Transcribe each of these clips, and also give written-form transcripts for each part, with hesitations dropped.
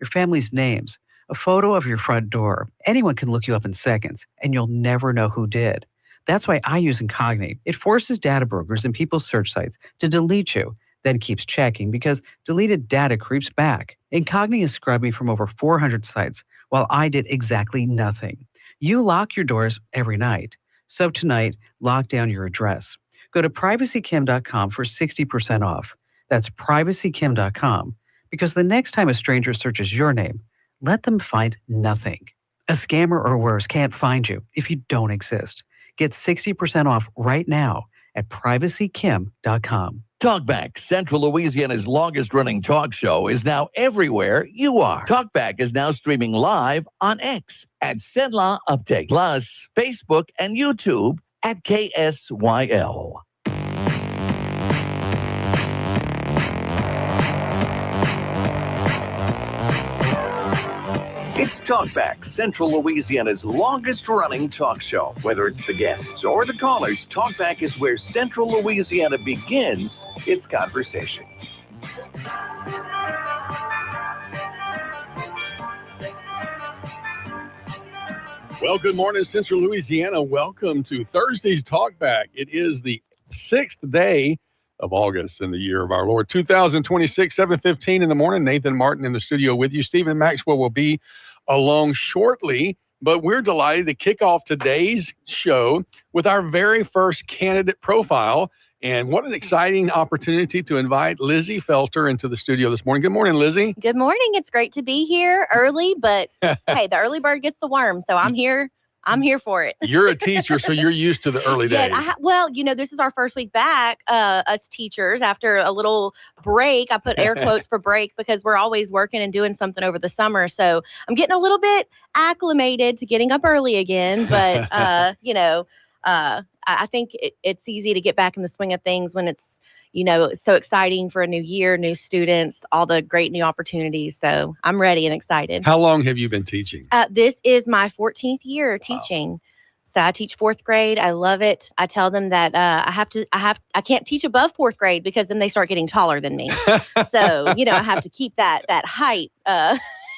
your family's names, a photo of your front door. Anyone can look you up in seconds, and you'll never know who did. That's why I use Incognito. It forces data brokers and people's search sites to delete you, then keeps checking because deleted data creeps back. Incognito has scrubbed me from over 400 sites while I did exactly nothing. You lock your doors every night. So tonight, lock down your address. Go to privacykim.com for 60% off. That's privacykim.com because the next time a stranger searches your name, let them find nothing. A scammer or worse can't find you if you don't exist. Get 60% off right now at privacykim.com. Talkback, Central Louisiana's longest-running talk show, is now everywhere you are. Talkback is now streaming live on X at Sedla Update, plus Facebook and YouTube at KSYL. It's Talkback, Central Louisiana's longest-running talk show. Whether it's the guests or the callers, Talkback is where Central Louisiana begins its conversation. Well, good morning, Central Louisiana. Welcome to Thursday's Talkback. It is the 6th day of August in the year of our Lord, 2026, 7:15 in the morning. Nathan Martin in the studio with you. Stephen Maxwell will be along shortly, but we're delighted to kick off today's show with our very first candidate profile. And what an exciting opportunity to invite Lizzie Felter into the studio this morning. Good morning, Lizzie. Good morning. It's great to be here early, but hey, the early bird gets the worm, so I'm here. I'm here for it. You're a teacher, so you're used to the early days. Well, this is our first week back, us teachers, after a little break. I put air quotes for break because we're always working and doing something over the summer. So I'm getting a little bit acclimated to getting up early again. But, I think it's easy to get back in the swing of things when it's, so exciting for a new year, new students, all the great new opportunities. So I'm ready and excited. How long have you been teaching? This is my 14th year teaching. Wow. So I teach 4th grade. I love it. I tell them that I can't teach above 4th grade because then they start getting taller than me. So, I have to keep that height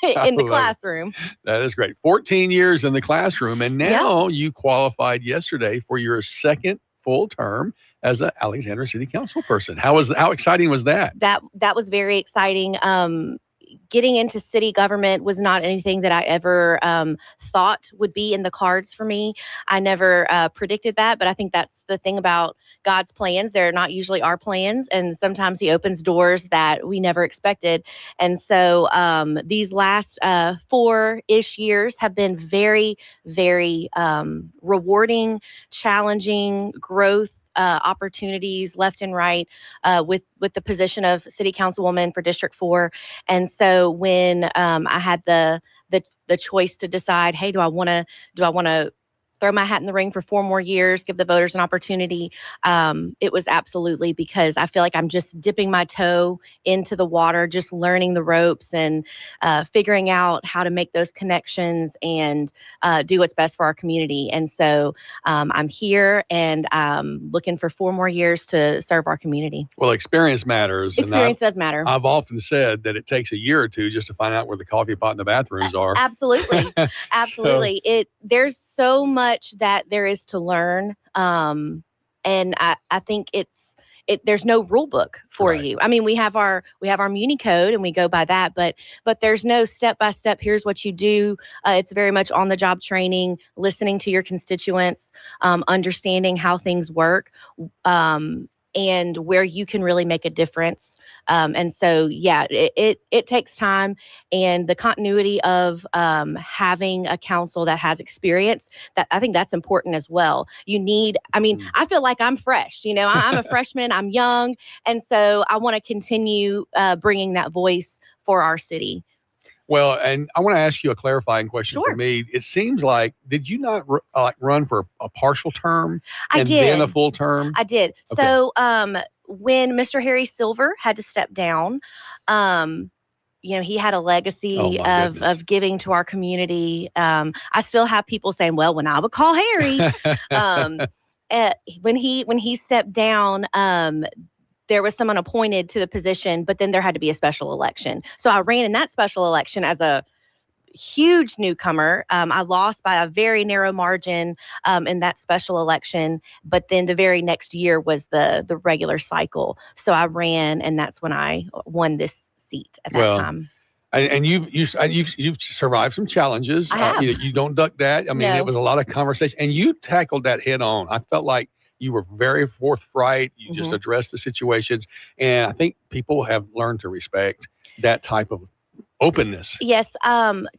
in the classroom. That is great. 14 years in the classroom. And now you qualified yesterday for your second full term as an Alexandria City Council person. How exciting was that? That was very exciting. Getting into city government was not anything that I ever thought would be in the cards for me. I never predicted that, but I think that's the thing about God's plans. They're not usually our plans, and sometimes he opens doors that we never expected. And so these last 4-ish years have been very, very rewarding, challenging, growth opportunities left and right with the position of city councilwoman for District 4. And so when I had the choice to decide, hey, do I want to throw my hat in the ring for 4 more years, give the voters an opportunity, it was absolutely because I feel like I'm just dipping my toe into the water, just learning the ropes and figuring out how to make those connections and do what's best for our community. And so I'm here and I'm looking for 4 more years to serve our community. Well, experience matters. Experience does matter. I've often said that it takes a year or two just to find out where the coffee pot and the bathrooms are. Absolutely. Absolutely. There's so much that there is to learn. And I think there's no rule book for you. I mean, we have our Muni code and we go by that, but there's no step-by-step, here's what you do. It's very much on the job training, listening to your constituents, understanding how things work, and where you can really make a difference. And so, it takes time, and the continuity of having a council that has experience, that I think that's important as well. I feel like I'm fresh, I'm a freshman, I'm young. And so I want to continue bringing that voice for our city. Well, and I want to ask you a clarifying question. Sure. For me. It seems like, did you not run for a partial term and then a full term? I did. Okay. So when Mr. Harry Silver had to step down, he had a legacy of giving to our community. I still have people saying, well, when I would call Harry, when he stepped down, there was someone appointed to the position, but then there had to be a special election. So I ran in that special election as a huge newcomer. I lost by a very narrow margin in that special election, but then the very next year was the regular cycle. So I ran, and that's when I won this seat at that time. And you've survived some challenges. I have. You don't duck that. I mean, No. It was a lot of conversation, and you tackled that head on. I felt like you were very forthright. You just addressed the situations, and I think people have learned to respect that type of openness. Yes.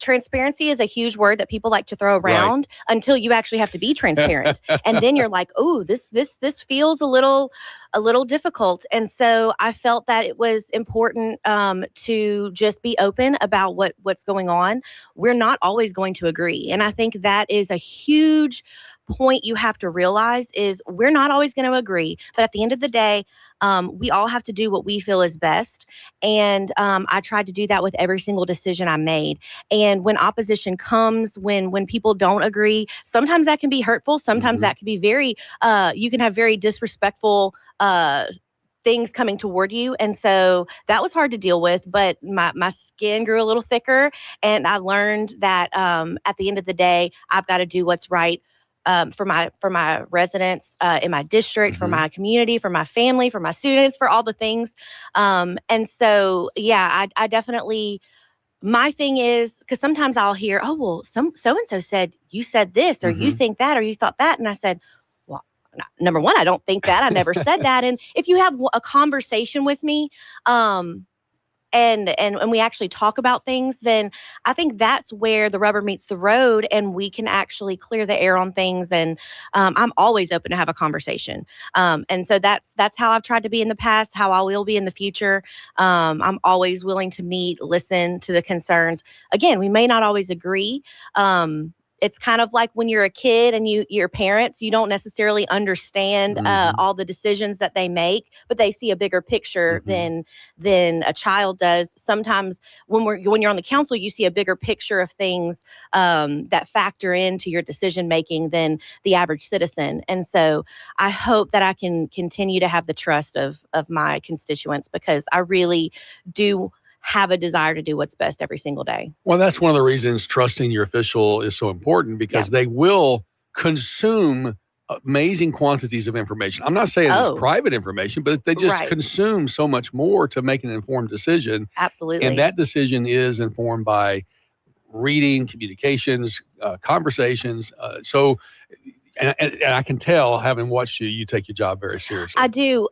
Transparency is a huge word that people like to throw around until you actually have to be transparent. And then you're like, oh, this feels a little difficult. And so I felt that it was important to just be open about what's going on. We're not always going to agree. And I think that is a huge point you have to realize is we're not always going to agree. But at the end of the day, we all have to do what we feel is best. And I tried to do that with every single decision I made. And when opposition comes, when people don't agree, sometimes that can be hurtful. Sometimes that can be very, you can have very disrespectful things coming toward you. And so that was hard to deal with, but my skin grew a little thicker. And I learned that at the end of the day, I've got to do what's right for my residents in my district, for my community, for my family, for my students, for all the things. And so, yeah, I definitely, my thing is, because sometimes I'll hear, oh, well, so-and-so said, you said this, or you think that, or you thought that. And I said, well, number one, I don't think that. I never said that. And if you have a conversation with me, and we actually talk about things, then I think that's where the rubber meets the road, and we can actually clear the air on things. And I'm always open to have a conversation. And so that's how I've tried to be in the past, how I will be in the future. I'm always willing to meet, listen to the concerns. Again, we may not always agree. It's kind of like when you're a kid and your parents, you don't necessarily understand all the decisions that they make, but they see a bigger picture than a child does. Sometimes when you're on the council, you see a bigger picture of things that factor into your decision making than the average citizen. And so I hope that I can continue to have the trust of my constituents, because I really do have a desire to do what's best every single day. Well, that's one of the reasons trusting your official is so important, because they will consume amazing quantities of information. I'm not saying it's private information, but they just consume so much more to make an informed decision. Absolutely. And that decision is informed by reading, communications, conversations. And I can tell, having watched you take your job very seriously. I do.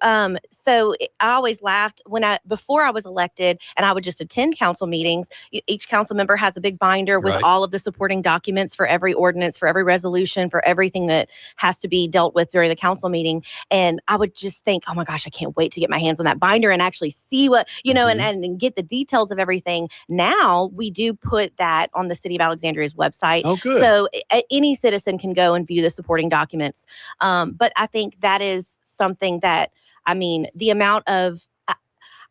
So I always laughed before I was elected, and I would just attend council meetings. Each council member has a big binder with all of the supporting documents for every ordinance, for every resolution, for everything that has to be dealt with during the council meeting. And I would just think, oh my gosh, I can't wait to get my hands on that binder and actually see what, and get the details of everything. Now we do put that on the City of Alexandria's website. Oh, good. So any citizen can go and view the supporting documents. But I think that is something that, the amount of,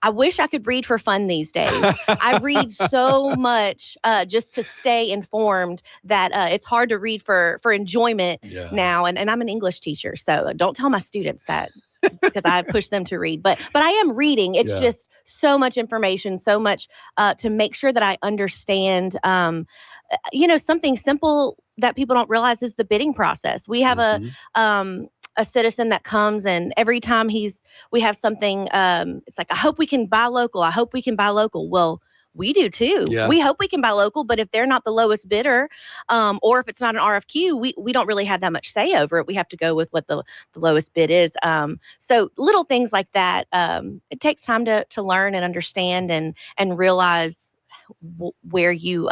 I wish I could read for fun these days. I read so much just to stay informed that it's hard to read for enjoyment now. And I'm an English teacher, so don't tell my students that, because I push them to read. But I am reading. It's just so much information, so much to make sure that I understand, something simple that people don't realize is the bidding process. We have a citizen that comes, and every time we have something, it's like, I hope we can buy local. I hope we can buy local. Well, we do too. Yeah. We hope we can buy local, but if they're not the lowest bidder, or if it's not an RFQ, we don't really have that much say over it. We have to go with what the lowest bid is. So little things like that. It takes time to learn and understand and realize where you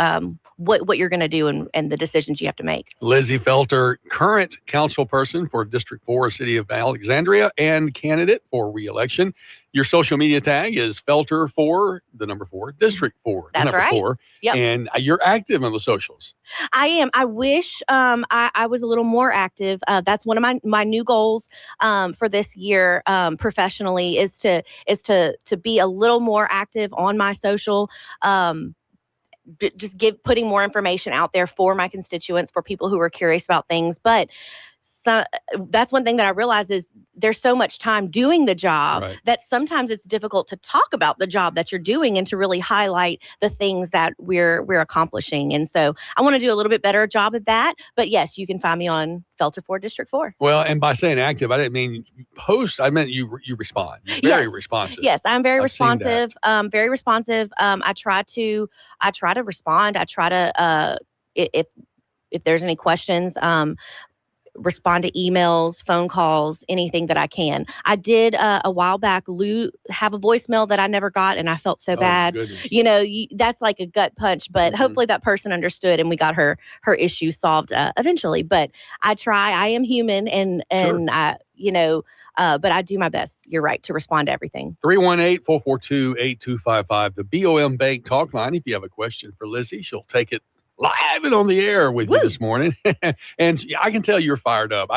what you're going to do and the decisions you have to make. Lizzie Felter, current council person for District 4, City of Alexandria, and candidate for re-election. Your social media tag is Felter4, the number 4, District 4. That's number right. 4. Yep. And you're active on the socials. I am. I wish I was a little more active. That's one of my new goals for this year professionally is to be a little more active on my social. Just putting more information out there for my constituents, for people who are curious about things. But so that's one thing that I realize is there's so much time doing the job that sometimes it's difficult to talk about the job that you're doing and to really highlight the things that we're accomplishing. And so I want to do a little bit better job at that. But yes, you can find me on Felter 4 District 4. Well, and by saying active, I didn't mean post. I meant you respond. You're very responsive. Yes, I'm very responsive. Very responsive. I try to respond. I try to if there's any questions, respond to emails, phone calls, anything that I can. I did a while back have a voicemail that I never got, and I felt so bad. Goodness. That's like a gut punch, but hopefully that person understood and we got her issue solved eventually. But I try. I am human, and I, but I do my best. You're right, to respond to everything. 318-442-8255, the BOM Bank talk line. If you have a question for Lizzie, she'll take it live and on the air with you this morning. And I can tell you're fired up.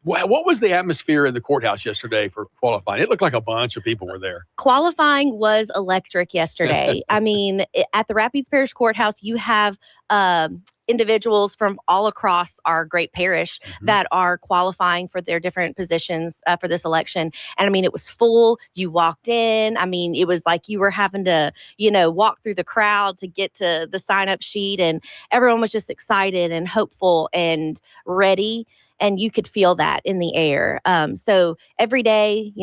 What was the atmosphere in the courthouse yesterday for qualifying? It looked like a bunch of people were there. Qualifying was electric yesterday. I mean, at the Rapides Parish Courthouse, you have individuals from all across our great parish that are qualifying for their different positions for this election. And I mean, it was full. You walked in. I mean, it was like you were having to, walk through the crowd to get to the sign-up sheet. And everyone was just excited and hopeful and ready. And you could feel that in the air. So every day,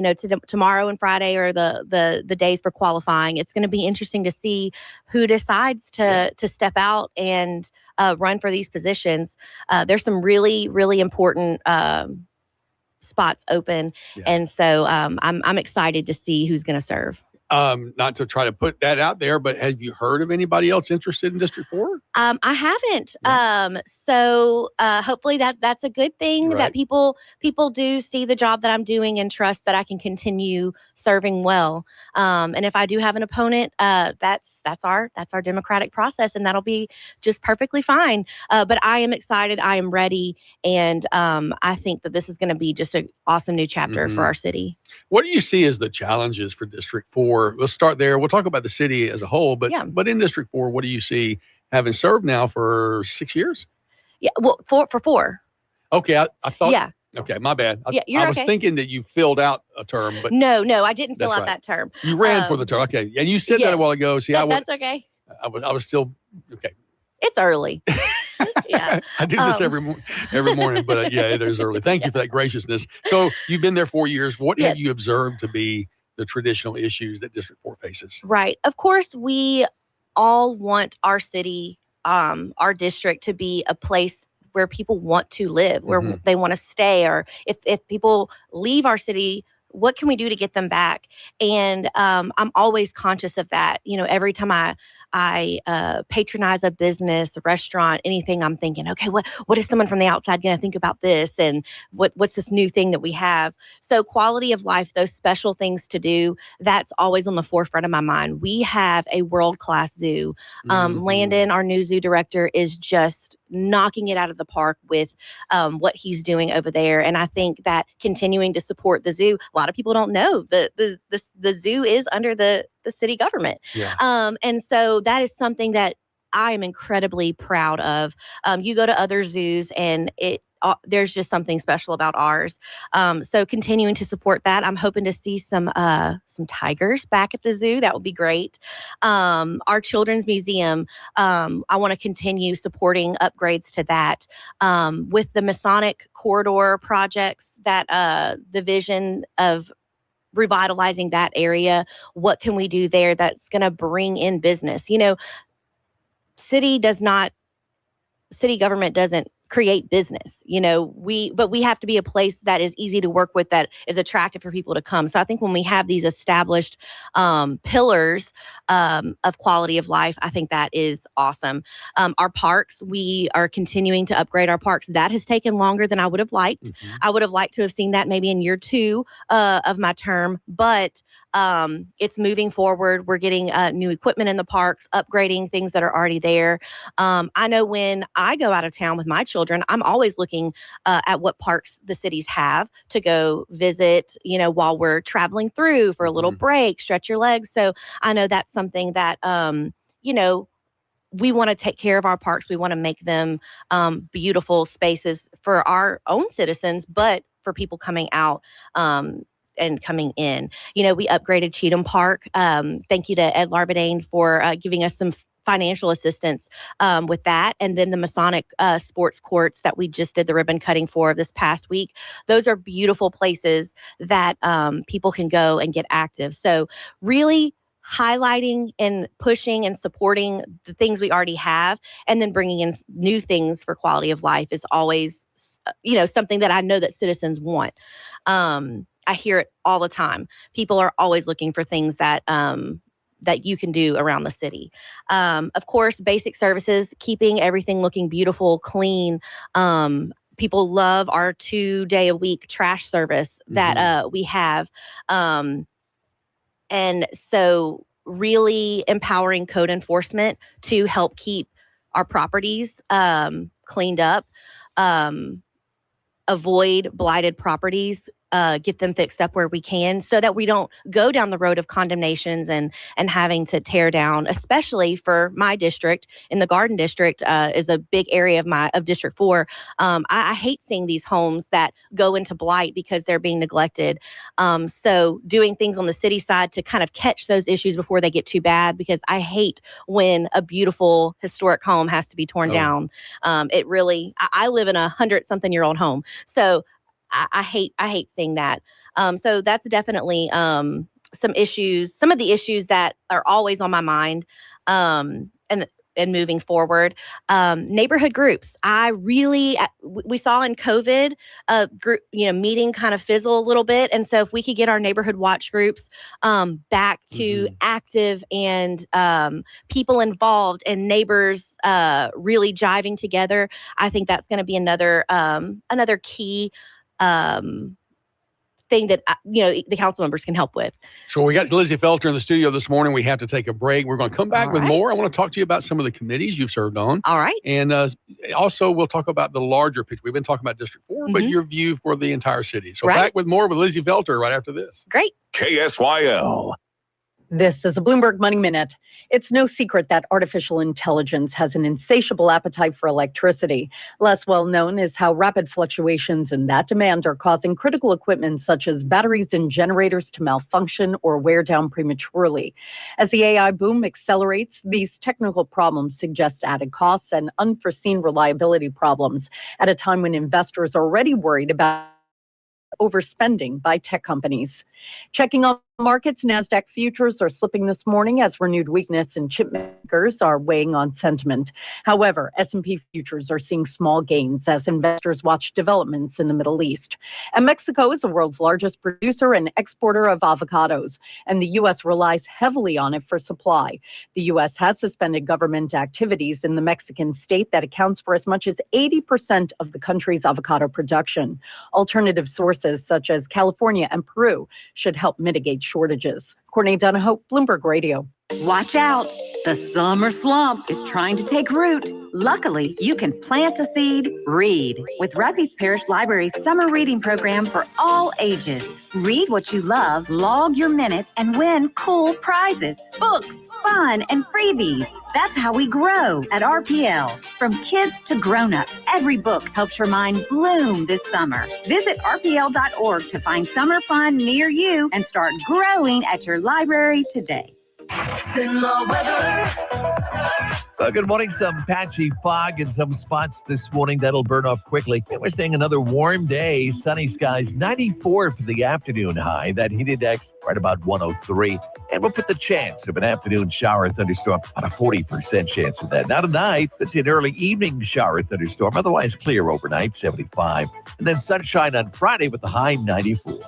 tomorrow and Friday are the days for qualifying. It's going to be interesting to see who decides to step out and run for these positions. There's some really, really important spots open, and so I'm excited to see who's going to serve. Not to try to put that out there, but have you heard of anybody else interested in District 4? I haven't. So hopefully that's a good thing that people do see the job that I'm doing and trust that I can continue serving well. And if I do have an opponent, that's our democratic process, and that'll be just perfectly fine. But I am excited. I am ready, and I think that this is going to be just an awesome new chapter for our city. What do you see as the challenges for District 4? We'll start there. We'll talk about the city as a whole, but in District 4, what do you see having served now for 6 years? Yeah, well, for 4. Okay, I thought. Yeah. Okay, my bad. I was thinking that you filled out a term, but no, I didn't fill out that term. You ran for the term. Okay, and you said that a while ago. See, that's okay. I was still okay. It's early. Yeah, I do this every morning, but it is early. Thank you for that graciousness. So you've been there 4 years. What have you observed to be the traditional issues that District 4 faces? Right. Of course, we all want our city, our district, to be a place where people want to live, where they want to stay, or if people leave our city, what can we do to get them back? And I'm always conscious of that. Every time I patronize a business, a restaurant, anything, I'm thinking, okay, what is someone from the outside going to think about this? And what's this new thing that we have? So quality of life, those special things to do, that's always on the forefront of my mind. We have a world-class zoo. Landon, our new zoo director, is just knocking it out of the park with what he's doing over there. And I think that continuing to support the zoo, a lot of people don't know the zoo is under the city government. And so that is something that I am incredibly proud of. You go to other zoos and there's just something special about ours. So continuing to support that. I'm hoping to see some tigers back at the zoo. That would be great. Our children's museum, I want to continue supporting upgrades to that. With the Masonic corridor projects, that the vision of revitalizing that area, what can we do there that's going to bring in business? City government doesn't create business, but we have to be a place that is easy to work with, that is attractive for people to come. So I think when we have these established pillars of quality of life, I think that is awesome. Our parks, we are continuing to upgrade our parks. That has taken longer than I would have liked. I would have liked to have seen that maybe in year 2 of my term, but it's moving forward. We're getting new equipment in the parks, upgrading things that are already there. I know when I go out of town with my children, I'm always looking at what parks the cities have to go visit, while we're traveling through for a little break, stretch your legs. So I know that's something that, we want to take care of our parks. We want to make them beautiful spaces for our own citizens, but for people coming out and coming in. We upgraded Cheatham Park. Thank you to Ed Larbadane for giving us some financial assistance with that. And then the Masonic sports courts that we just did the ribbon cutting for this past week. Those are beautiful places that people can go and get active. So really highlighting and pushing and supporting the things we already have, and then bringing in new things for quality of life is always, something that I know that citizens want. I hear it all the time. People are always looking for things that that you can do around the city. Of course, basic services, keeping everything looking beautiful, clean. People love our 2-day-a-week trash service that we have. And so really empowering code enforcement to help keep our properties cleaned up, avoid blighted properties, get them fixed up where we can, so that we don't go down the road of condemnations and having to tear down, especially for my district. In the Garden District is a big area of District 4. I hate seeing these homes that go into blight because they're being neglected. So doing things on the city side to kind of catch those issues before they get too bad, because I hate when a beautiful historic home has to be torn down. It really, I live in 100-something-year-old home, so I hate seeing that. So that's definitely some issues, some of the issues that are always on my mind, and moving forward. Neighborhood groups. We saw in COVID, group, meeting kind of fizzle a little bit. And so if we could get our neighborhood watch groups back to active and people involved and neighbors really jiving together, I think that's going to be another key thing that the council members can help with. So we got Lizzie Felter in the studio this morning. We have to take a break. We're going to come back with more. I want to talk to you about some of the committees you've served on. All right. And also we'll talk about the larger picture. We've been talking about District 4, but your view for the entire city. So back with more with Lizzie Felter right after this. Great. KSYL. This is a Bloomberg Money Minute. It's no secret that artificial intelligence has an insatiable appetite for electricity. Less well known is how rapid fluctuations in that demand are causing critical equipment such as batteries and generators to malfunction or wear down prematurely. As the AI boom accelerates, these technical problems suggest added costs and unforeseen reliability problems at a time when investors are already worried about overspending by tech companies. Checking on markets, NASDAQ futures are slipping this morning as renewed weakness in chip makers are weighing on sentiment. However, S&P futures are seeing small gains as investors watch developments in the Middle East. And Mexico is the world's largest producer and exporter of avocados, and the U.S. relies heavily on it for supply. The U.S. has suspended government activities in the Mexican state that accounts for as much as 80% of the country's avocado production. Alternative sources such as California and Peru should help mitigate shortages. Courtney Donahoe, Bloomberg Radio. Watch out. The summer slump is trying to take root. Luckily, you can plant a seed, read, with Rugby's Parish Library's summer reading program for all ages. Read what you love, log your minutes, and win cool prizes, books, fun, and freebies. That's how we grow at RPL. From kids to grown-ups, every book helps your mind bloom this summer. Visit rpl.org to find summer fun near you and start growing at your library today. Good morning. Some patchy fog in some spots this morning. That'll burn off quickly. And we're seeing another warm day. Sunny skies, 94 for the afternoon high. That heat index right about 103. And we'll put the chance of an afternoon shower thunderstorm on a 40% chance of that. Now tonight, let's see an early evening shower thunderstorm. Otherwise clear overnight, 75. And then sunshine on Friday with the high 94.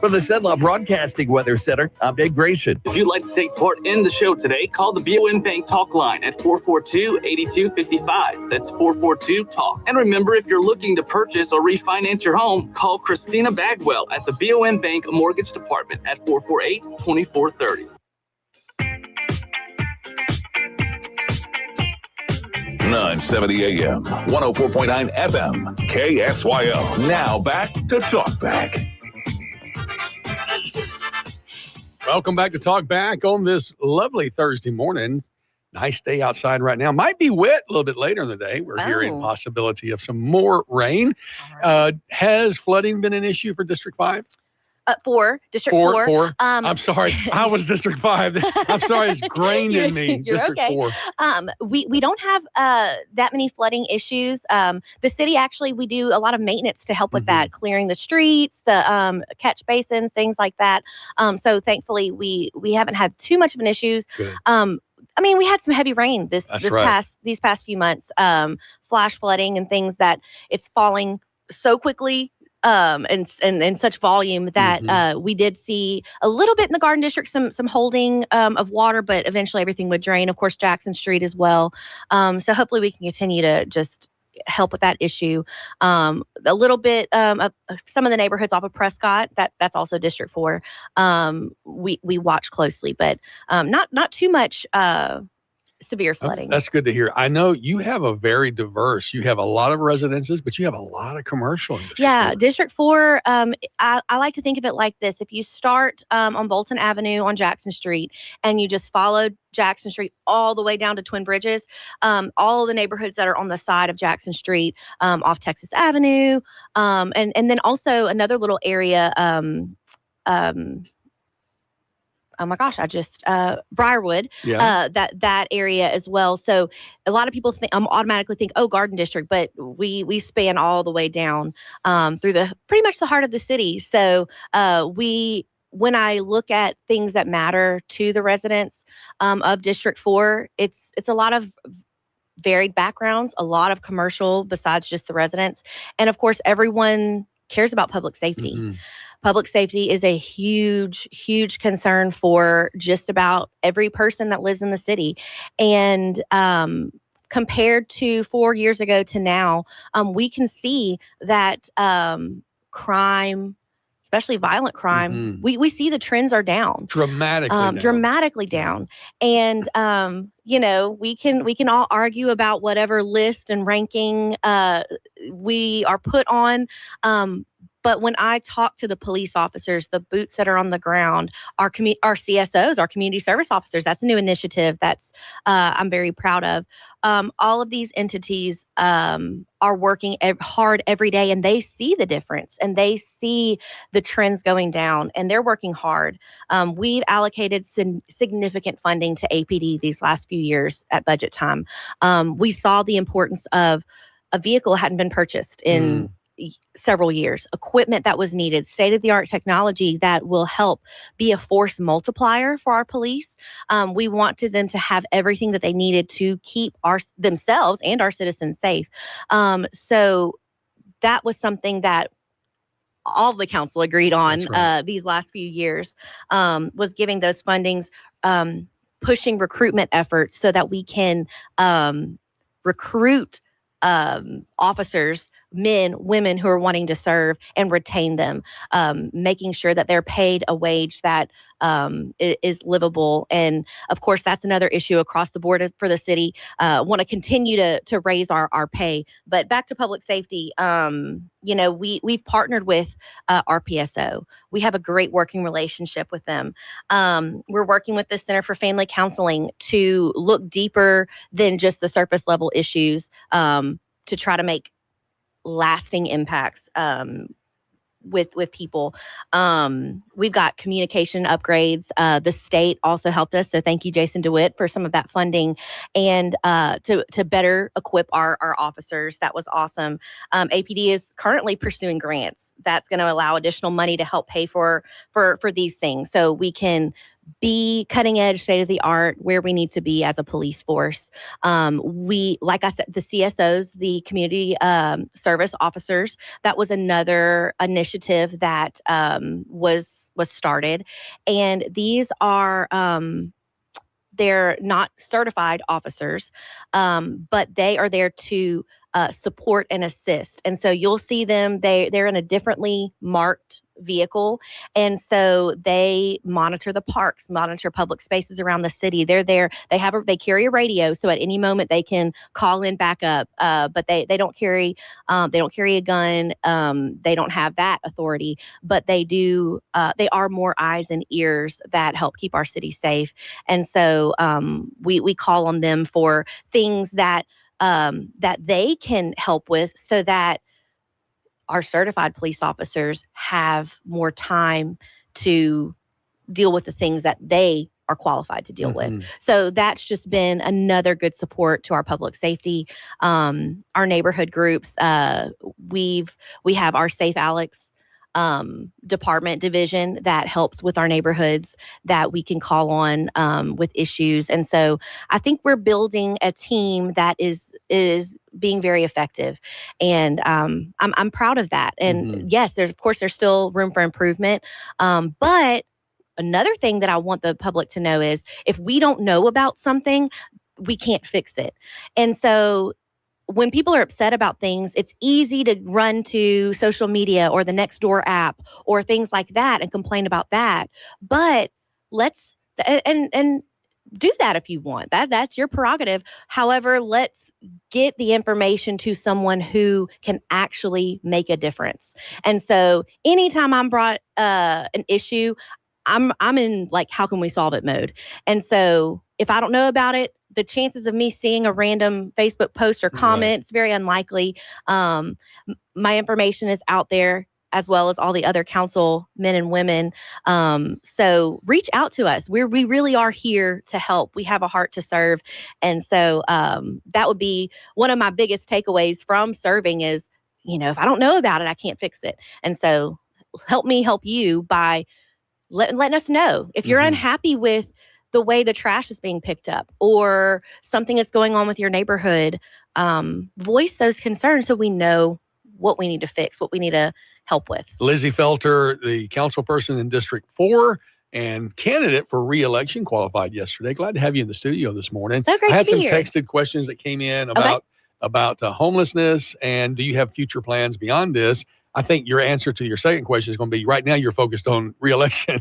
From the Cenla Broadcasting Weather Center, I'm Dave Gratian. If you'd like to take part in the show today, call the BOM Bank Talk line at 442-8255. That's 442-TALK. And remember, if you're looking to purchase or refinance your home, call Christina Bagwell at the BOM Bank Mortgage Department at 448-2430. 970 AM, 104.9 FM, KSYL. Now back to Talkback. Welcome back to Talk Back on this lovely Thursday morning. Nice day outside right now. Might be wet a little bit later in the day. We're hearing possibility of some more rain. Has flooding been an issue for District 5? District 4. Four. I'm sorry. I was District 5. I'm sorry. It's grained in me. You're District okay. 4. We don't have that many flooding issues. The city, actually, we do a lot of maintenance to help with that, clearing the streets, the catch basins, things like that. So thankfully, we haven't had too much of an issues. Good. I mean, we had some heavy rain these past few months, flash flooding and things that it's falling so quickly and in such volume that we did see a little bit in the Garden District, some holding of water, but eventually everything would drain. Of course, Jackson Street as well. So hopefully we can continue to just help with that issue. A little bit of some of the neighborhoods off of Prescott, that's also District 4. We watch closely, but not too much severe flooding. That's good to hear. I know you have a very diverse, you have a lot of residences, but you have a lot of commercial in District 4. District 4, I like to think of it like this. If you start on Bolton Avenue on Jackson Street and you just follow Jackson Street all the way down to Twin Bridges, all the neighborhoods that are on the side of Jackson Street, off Texas Avenue, and then also another little area, oh my gosh, Briarwood, that area as well. So a lot of people automatically think, oh, Garden District, but we span all the way down through pretty much the heart of the city. So when I look at things that matter to the residents of District 4, it's a lot of varied backgrounds, a lot of commercial besides just the residents. And of course, everyone cares about public safety. Public safety is a huge, huge concern for just about every person that lives in the city. And compared to 4 years ago to now, we can see that crime, especially violent crime, we see the trends are down. Dramatically down. And, we can all argue about whatever list and ranking we are put on. But when I talk to the police officers, the boots that are on the ground, our CSOs, our community service officers, that's a new initiative that's I'm very proud of. All of these entities are working hard every day, and they see the difference, and they see the trends going down, and they're working hard. We've allocated significant funding to APD these last few years at budget time. We saw the importance of a vehicle hadn't been purchased in several years, equipment that was needed, state-of-the-art technology that will help be a force multiplier for our police. We wanted them to have everything that they needed to keep themselves and our citizens safe. So that was something that all of the council agreed on these last few years, was giving those fundings, pushing recruitment efforts so that we can recruit officers, men, women who are wanting to serve, and retain them, making sure that they're paid a wage that is livable. And of course, that's another issue across the board for the city. Want to continue to raise our pay. But back to public safety, we've partnered with RPSO. We have a great working relationship with them. We're working with the Center for Family Counseling to look deeper than just the surface level issues, to try to make lasting impacts with people. We've got communication upgrades. The state also helped us, so thank you, Jason DeWitt, for some of that funding, and to better equip our officers. That was awesome. APD is currently pursuing grants that's going to allow additional money to help pay for these things, so we can be cutting edge, state of the art, where we need to be as a police force. Like I said, the CSOs, the community service officers, that was another initiative that was started. And these are, they're not certified officers, but they are there to support and assist. And so you'll see them, they're in a differently marked vehicle. And so they monitor the parks, monitor public spaces around the city. They're there. They carry a radio. So at any moment they can call in backup. But they don't carry a gun. They don't have that authority, but they do, they are more eyes and ears that help keep our city safe. And so we call on them for things that they can help with, so that our certified police officers have more time to deal with the things that they are qualified to deal with. So that's just been another good support to our public safety. Our neighborhood groups, we have our Safe Alex department division that helps with our neighborhoods that we can call on with issues. And so I think we're building a team that is being very effective, and I'm proud of that. And yes, there's still room for improvement, but another thing that I want the public to know is, if we don't know about something, we can't fix it. And so when people are upset about things, it's easy to run to social media or the Nextdoor app or things like that and complain about that. But let's and do that if you want. That's your prerogative. However, let's get the information to someone who can actually make a difference. And so anytime I'm brought an issue, I'm in like, how can we solve it mode? And so if I don't know about it, the chances of me seeing a random Facebook post or comment, it's very unlikely. My information is out there, as well as all the other council men and women. So reach out to us. We really are here to help. We have a heart to serve. And so that would be one of my biggest takeaways from serving is, if I don't know about it, I can't fix it. And so help me help you by letting us know. If you're unhappy with the way the trash is being picked up or something that's going on with your neighborhood, voice those concerns so we know what we need to fix, what we need to help with. Lizzie Felter, the council person in District 4 and candidate for re-election, qualified yesterday. Glad to have you in the studio this morning. So great I had to be some here. texted questions that came in about homelessness, and do you have future plans beyond this? I think your answer to your second question is going to be, right now you're focused on re-election.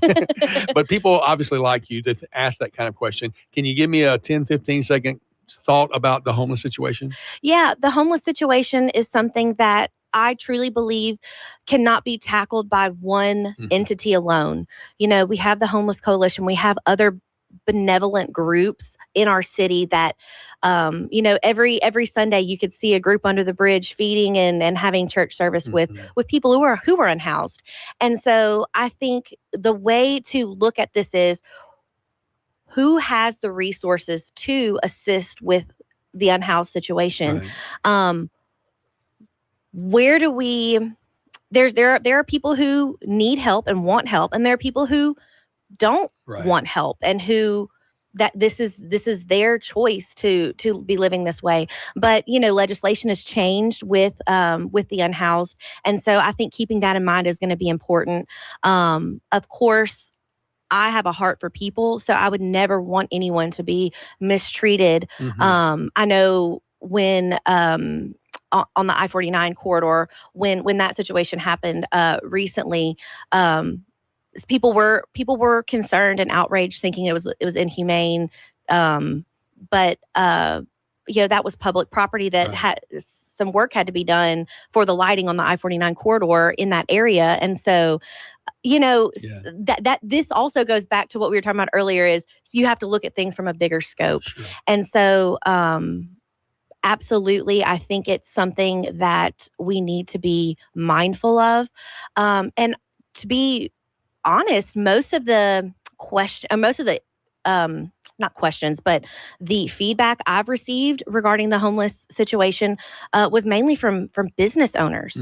But people obviously like you to ask that kind of question. Can you give me a 10, 15-second thought about the homeless situation? Yeah, the homeless situation is something that I truly believe cannot be tackled by one entity alone. We have the Homeless Coalition. We have other benevolent groups in our city that, every Sunday you could see a group under the bridge feeding and having church service with people who are unhoused. And so I think the way to look at this is, who has the resources to assist with the unhoused situation? Right. Where do we? There are people who need help and want help, and there are people who don't want help and who that this is their choice to be living this way. But legislation has changed with the unhoused, and so I think keeping that in mind is going to be important. Of course, I have a heart for people, so I would never want anyone to be mistreated. I know when on the I-49 corridor, when that situation happened recently, people were concerned and outraged, thinking it was inhumane. But that was public property that had some work had to be done for the lighting on the I-49 corridor in that area, and so. That this also goes back to what we were talking about earlier, is you have to look at things from a bigger scope. And so absolutely, I think it's something that we need to be mindful of. And to be honest, most of the not questions, but the feedback I've received regarding the homeless situation was mainly from business owners.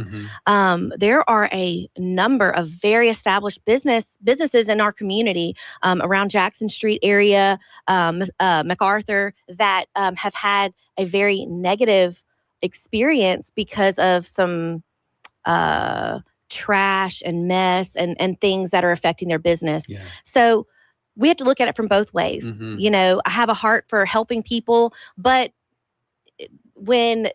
There are a number of very established businesses in our community around Jackson Street area, MacArthur, that have had a very negative experience because of some trash and mess and things that are affecting their business. So we have to look at it from both ways. I have a heart for helping people, but when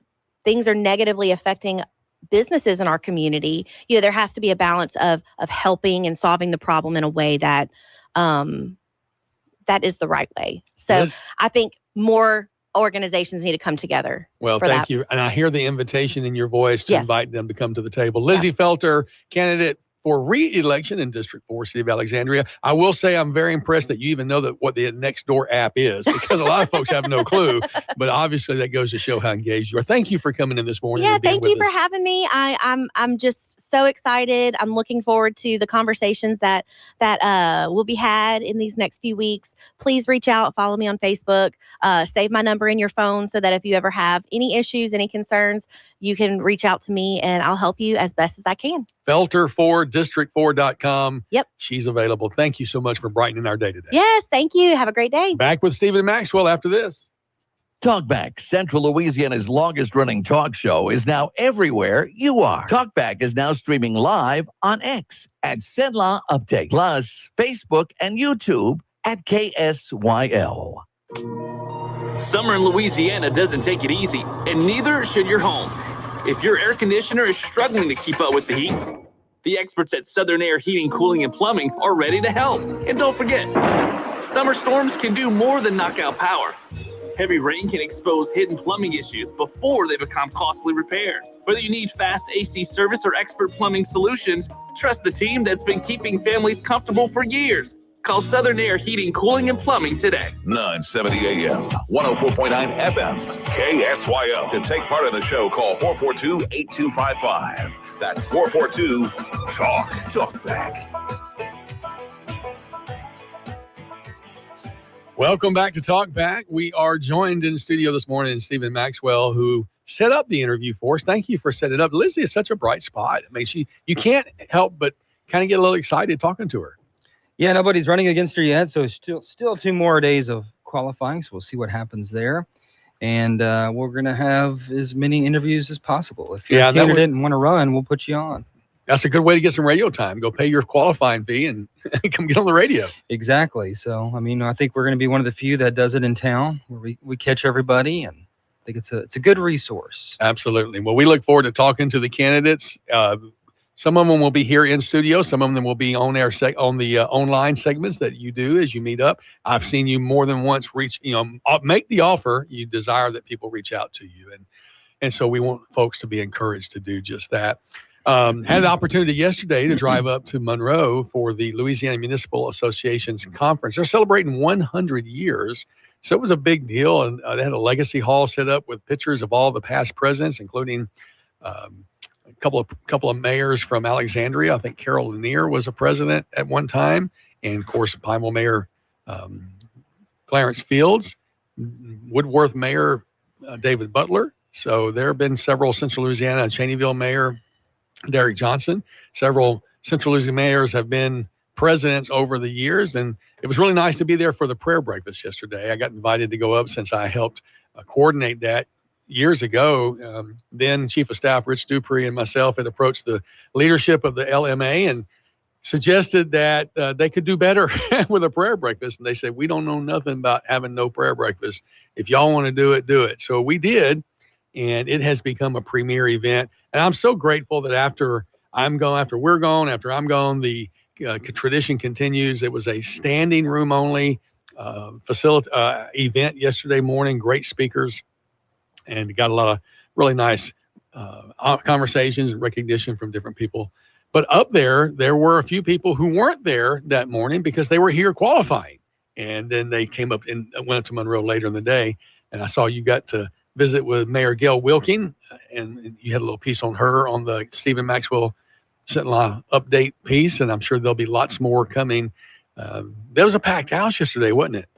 things are negatively affecting businesses in our community, there has to be a balance of helping and solving the problem in a way that that is the right way. So Liz? I think more organizations need to come together. Well, thank you. And I hear the invitation in your voice to invite them to come to the table. Lizzie Felter, candidate for re-election in District 4, City of Alexandria. I will say I'm very impressed that you even know that what the Nextdoor app is, because a lot of folks have no clue. But obviously that goes to show how engaged you are. Thank you for coming in this morning. Yeah, and being thank you with for us. having me. I'm just so excited. I'm looking forward to the conversations that will be had in these next few weeks. Please reach out, follow me on Facebook, save my number in your phone so that if you ever have any issues, any concerns, you can reach out to me and I'll help you as best as I can. Felter4, district4.com. Yep. She's available. Thank you so much for brightening our day today. Yes, thank you. Have a great day. Back with Stephen Maxwell after this. Talkback, Central Louisiana's longest-running talk show, is now everywhere you are. Talkback is now streaming live on X at Cenla Update, plus Facebook and YouTube at KSYL. Summer in Louisiana doesn't take it easy, and neither should your home. If your air conditioner is struggling to keep up with the heat, the experts at Southern Air Heating, Cooling, and Plumbing are ready to help. And don't forget, summer storms can do more than knock out power. Heavy rain can expose hidden plumbing issues before they become costly repairs. Whether you need fast AC service or expert plumbing solutions, trust the team that's been keeping families comfortable for years. Call Southern Air Heating, Cooling, and Plumbing today. 970 AM, 104.9 FM, KSYL. To take part in the show, call 442-8255. That's 442-TALK. Talkback. Welcome back to Talk Back. We are joined in the studio this morning by Stephen Maxwell, who set up the interview for us. Thank you for setting it up. Lizzie is such a bright spot. I mean, you can't help but kind of get a little excited talking to her. Yeah, nobody's running against her yet, so still 2 more days of qualifying, so we'll see what happens there. And we're going to have as many interviews as possible. If you're a candidate and want to run, we'll put you on. That's a good way to get some radio time. Go pay your qualifying fee and come get on the radio. Exactly. So, I mean, I think we're going to be one of the few that does it in town, where we catch everybody, and I think it's a good resource. Absolutely. Well, we look forward to talking to the candidates. Some of them will be here in studio. Some of them will be on air on the online segments that you do as you meet up. I've seen you more than once make the offer. You desire that people reach out to you. And so we want folks to be encouraged to do just that. Had the opportunity yesterday to drive up to Monroe for the Louisiana Municipal Association's conference. They're celebrating 100 years. So it was a big deal. And they had a legacy hall set up with pictures of all the past presidents, including a couple of mayors from Alexandria. I think Carol Lanier was a president at one time. And of course, Pineville Mayor Clarence Fields, Woodworth Mayor David Butler. So there have been several Central Louisiana, Cheneyville Mayor Derrick Johnson. Several Central Louisiana mayors have been presidents over the years, and it was really nice to be there for the prayer breakfast yesterday. I got invited to go up since I helped coordinate that years ago. Then Chief of Staff Rich Dupree and myself had approached the leadership of the LMA and suggested that they could do better with a prayer breakfast. And they said, we don't know nothing about having no prayer breakfast. If y'all want to do it, do it. So we did. And it has become a premier event. And I'm so grateful that after I'm gone, after I'm gone, the tradition continues. It was a standing room only event yesterday morning. Great speakers, and got a lot of really nice conversations and recognition from different people. But up there were a few people who weren't there that morning because they were here qualifying. And then they came up and went up to Monroe later in the day. And I saw you got to visit with Mayor Gail Wilking, and you had a little piece on her on the Stephen Maxwell Sentinel update piece, and I'm sure there'll be lots more coming. There was a packed house yesterday, wasn't it?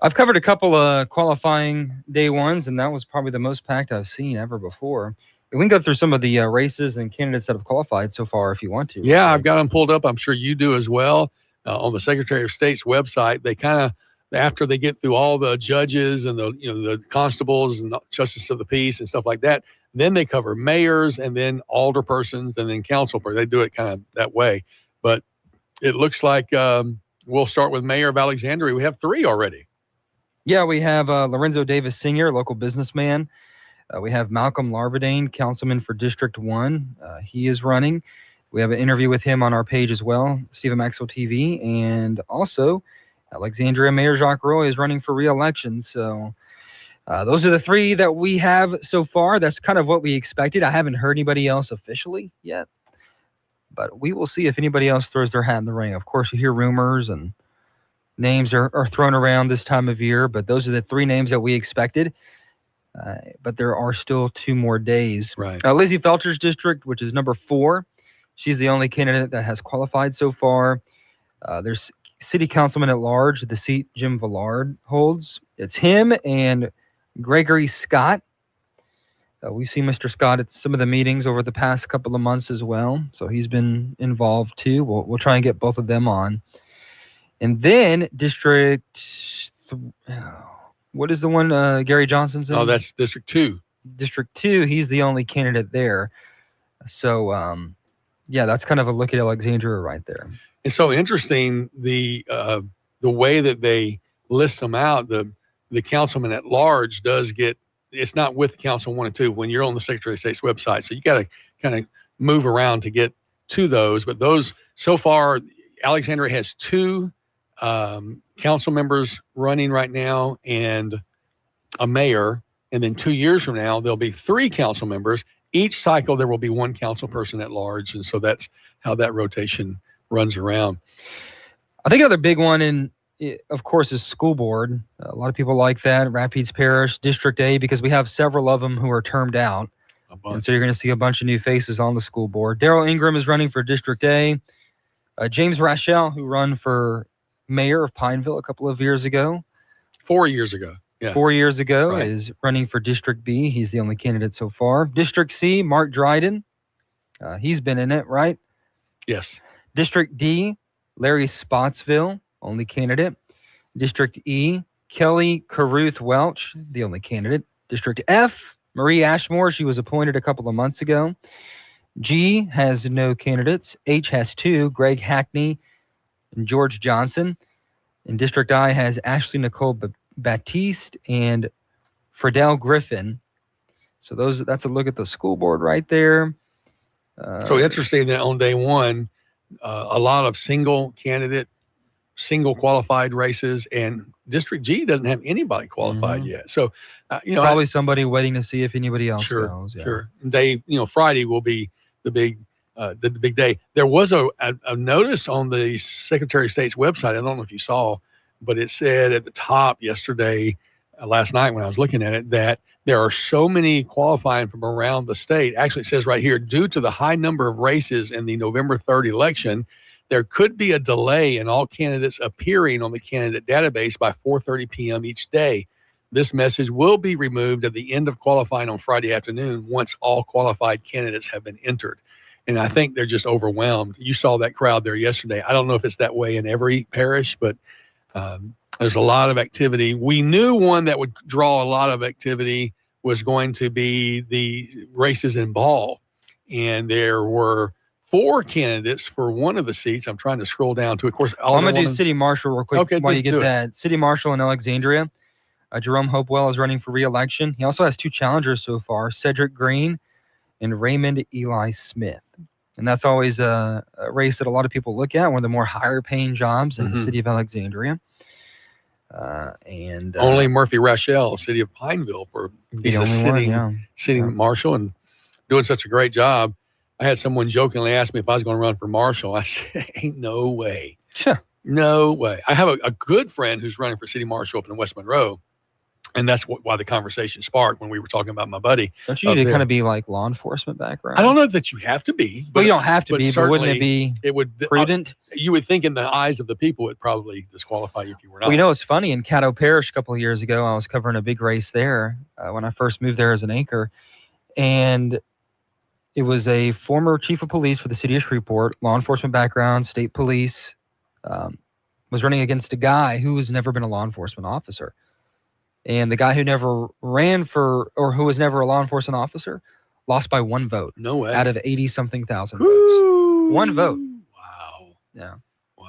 I've covered a couple of qualifying day ones, and that was probably the most packed I've seen ever before. And we can go through some of the races and candidates that have qualified so far if you want to. Yeah, I've got them pulled up. I'm sure you do as well. On the Secretary of State's website, they kind of, after they get through all the judges and the constables and the justice of the peace and stuff like that, then they cover mayors and then alderpersons and then councilpersons. They do it kind of that way. But it looks like we'll start with Mayor of Alexandria. We have 3 already. Yeah, we have Lorenzo Davis Sr., local businessman. We have Malcolm Larvadane, councilman for District 1. He is running. We have an interview with him on our page as well, Stephen Maxwell TV. And also, Alexandria Mayor Jacques Roy is running for re-election. So those are the three that we have so far. That's kind of what we expected. I haven't heard anybody else officially yet, but we will see if anybody else throws their hat in the ring. Of course, you hear rumors and names are thrown around this time of year, but those are the three names that we expected. But there are still 2 more days. Right. Lizzie Felcher's district, which is number 4, she's the only candidate that has qualified so far. There's city councilman at large, the seat Jim Villard holds. It's him and Gregory Scott. We've seen Mr. Scott at some of the meetings over the past couple of months as well, so he's been involved too. We'll try and get both of them on. And then what is the one Gary Johnson's in? Oh, that's District 2. District 2, he's the only candidate there. So, yeah, that's kind of a look at Alexandria right there. It's so interesting, the way that they list them out. The councilman at large does get, it's not with Council 1 and 2 when you're on the Secretary of State's website. So you got to kind of move around to get to those. But those, so far, Alexandria has 2 council members running right now and a mayor. And then 2 years from now, there'll be 3 council members. Each cycle, there will be 1 council person at large. And so that's how that rotation runs around. I think another big one, of course, is school board. A lot of people like that. Rapides Parish, District A, because we have several of them who are termed out. And so you're going to see a bunch of new faces on the school board. Daryl Ingram is running for District A. James Rachel, who ran for mayor of Pineville a couple of years ago. 4 years ago. Yeah. 4 years ago, Right. is running for District B. He's the only candidate so far. District C, Mark Dryden. He's been in it, right? Yes. District D, Larry Spotsville, only candidate. District E, Kelly Caruth Welch, the only candidate. District F, Marie Ashmore, she was appointed a couple of months ago. G has no candidates. H has 2, Greg Hackney and George Johnson. And District I has Ashley Nicole Baptiste and Fredell Griffin. So that's a look at the school board right there. So interesting that on day one, a lot of single qualified races, and District G doesn't have anybody qualified yet. So, probably somebody waiting to see if anybody else sure, goes. Yeah. Sure. Day, Friday will be the big day. There was a notice on the Secretary of State's website. I don't know if you saw, but it said at the top yesterday, last night when I was looking at it, that there are so many qualifying from around the state. Actually, it says right here, due to the high number of races in the November 3rd election, there could be a delay in all candidates appearing on the candidate database by 4:30 p.m. each day. This message will be removed at the end of qualifying on Friday afternoon once all qualified candidates have been entered. And I think they're just overwhelmed. You saw that crowd there yesterday. I don't know if it's that way in every parish, but there's a lot of activity. We knew one that would draw a lot of activity was going to be the races in Ball. And there were 4 candidates for one of the seats. I'm trying to scroll down to, of course, I'm going to do City Marshal real quick while you get that. City Marshal in Alexandria. Jerome Hopewell is running for re-election. He also has 2 challengers so far, Cedric Green and Raymond Eli Smith. And that's always a race that a lot of people look at, one of the more higher paying jobs in the city of Alexandria. And only Murphy Rachel, city of Pineville, he's a sitting marshal and doing such a great job. I had someone jokingly ask me if I was going to run for marshal. I said, ain't no way. No way. I have a good friend who's running for city marshal up in West Monroe. And that's why the conversation sparked when we were talking about my buddy. Don't you need to kind of be like law enforcement background? I don't know that you have to be. Well, you don't have to be, but wouldn't it be prudent? You would think in the eyes of the people, it probably disqualify you if you were not. Well, it's funny. In Caddo Parish a couple of years ago, I was covering a big race there when I first moved there as an anchor. And it was a former chief of police for the city of Shreveport, law enforcement background, state police, was running against a guy who has never been a law enforcement officer. And the guy who never ran for, or who was never a law enforcement officer, lost by 1 vote. No way. Out of 80-something thousand votes. 1 vote. Wow. Yeah. Wow.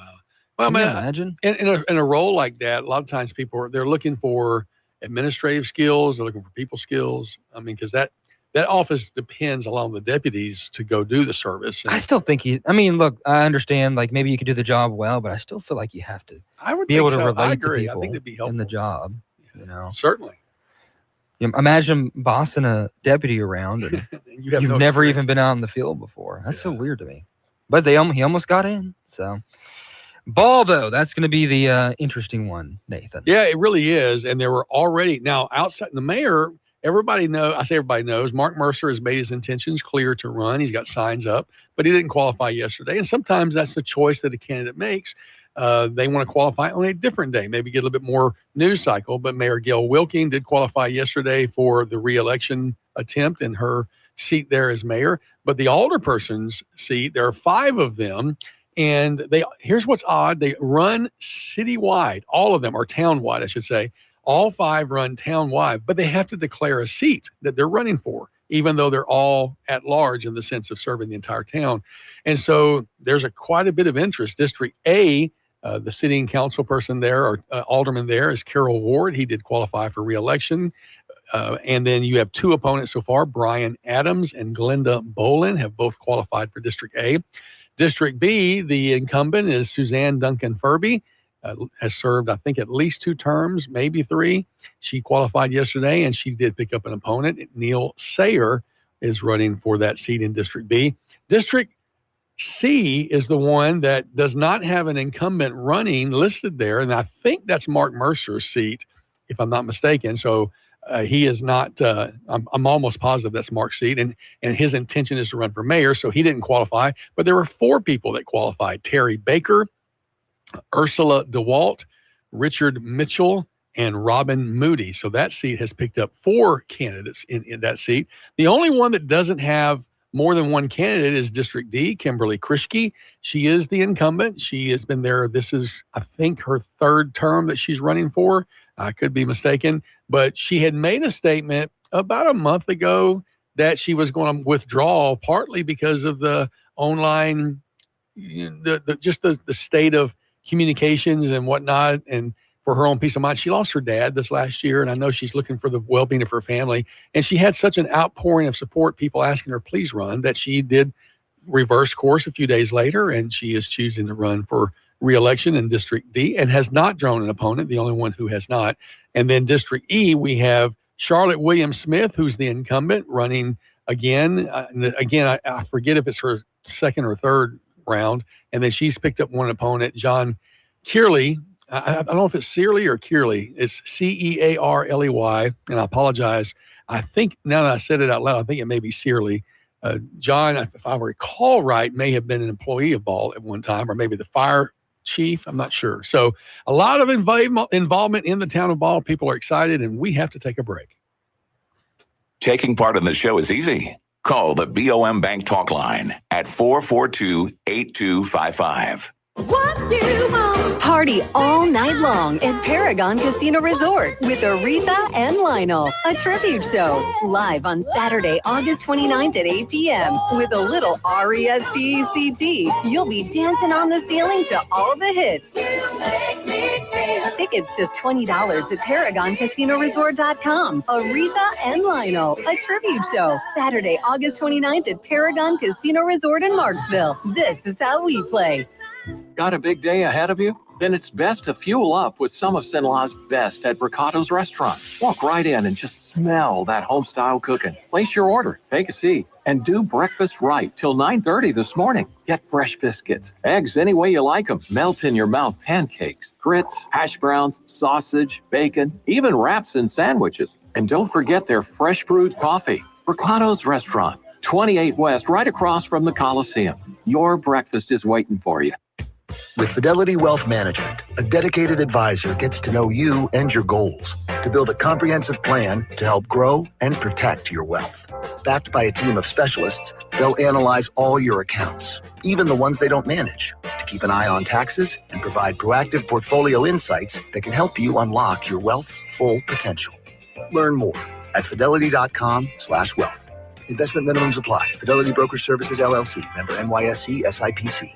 Well, Can you imagine? In a role like that, a lot of times people they're looking for administrative skills. They're looking for people skills. I mean, because that office depends a lot on the deputies to go do the service. I still think look, I understand, like, maybe you could do the job well, but I still feel like you have to be able to relate to people in the job. Certainly. Imagine bossing a deputy around and you've never even been out in the field before. That's so weird to me. But he almost got in. So Baldo, that's going to be the interesting one, Nathan. Yeah, it really is. And there were already now outside the mayor. Everybody knows Mark Mercer has made his intentions clear to run. He's got signs up, but he didn't qualify yesterday. And sometimes that's the choice that a candidate makes. They want to qualify on a different day, maybe get a little bit more news cycle. But Mayor Gail Wilking did qualify yesterday for the re-election attempt in her seat there as mayor. But the alderperson's seat, there are 5 of them. And here's what's odd. They run citywide. All of them are townwide, I should say. All 5 run townwide, but they have to declare a seat that they're running for, even though they're all at large in the sense of serving the entire town. And so there's quite a bit of interest. District A, the sitting council person there, or alderman there, is Carol Ward. He did qualify for re-election. And then you have 2 opponents so far. Brian Adams and Glenda Bolin have both qualified for District A. District B, the incumbent is Suzanne Duncan Furby. Has served, I think, at least 2 terms, maybe 3. She qualified yesterday, and she did pick up an opponent. Neil Sayer is running for that seat in District B. District C is the one that does not have an incumbent running listed there, and I think that's Mark Mercer's seat, if I'm not mistaken. So he is not, I'm almost positive that's Mark's seat, and his intention is to run for mayor, so he didn't qualify. But there were 4 people that qualified: Terry Baker, Ursula DeWalt, Richard Mitchell, and Robin Moody. So that seat has picked up 4 candidates in that seat. The only one that doesn't have more than 1 candidate is District D, Kimberly Krischke. She is the incumbent. She has been there. This is, I think, her 3rd term that she's running for. I could be mistaken. But she had made a statement about a month ago that she was going to withdraw, partly because of the online, the state of communications and whatnot, and for her own peace of mind. She lost her dad this last year, and I know she's looking for the well-being of her family. And she had such an outpouring of support, people asking her, please run, that she did reverse course a few days later, and she is choosing to run for re-election in District D and has not drawn an opponent, the only one who has not. And then District E, we have Charlotte Williams Smith, who's the incumbent, running again. I forget if it's her 2nd or 3rd round, and then she's picked up one opponent, John Kearley. I don't know if it's Searley or Kearley. It's Cearley, and I apologize. I think now that I said it out loud, I think it may be Searley. John, if I recall right, may have been an employee of Ball at one time, or maybe the fire chief. I'm not sure. So a lot of involvement in the town of Ball. People are excited, and we have to take a break. Taking part in the show is easy. Call the BOM Bank Talk line at 442-8255. What you want? Party all night long at Paragon Casino Resort with Aretha and Lionel. A tribute show live on Saturday, August 29th at 8 p.m. with a little R-E-S-P-E-C-T. You'll be dancing on the ceiling to all the hits. Tickets just $20 at ParagonCasinoResort.com. Aretha and Lionel, a tribute show. Saturday, August 29th at Paragon Casino Resort in Marksville. This is how we play. Got a big day ahead of you? Then it's best to fuel up with some of Cenla's best at Bricato's Restaurant. Walk right in and just smell that home-style cooking. Place your order, take a seat, and do breakfast right till 9:30 this morning. Get fresh biscuits, eggs any way you like them, melt-in-your-mouth pancakes, grits, hash browns, sausage, bacon, even wraps and sandwiches. And don't forget their fresh brewed coffee. Bricato's Restaurant, 28 West, right across from the Coliseum. Your breakfast is waiting for you. With Fidelity Wealth Management, a dedicated advisor gets to know you and your goals to build a comprehensive plan to help grow and protect your wealth. Backed by a team of specialists, they'll analyze all your accounts, even the ones they don't manage, to keep an eye on taxes and provide proactive portfolio insights that can help you unlock your wealth's full potential. Learn more at fidelity.com/wealth. Investment minimums apply. Fidelity Broker Services, LLC. Member NYSE SIPC.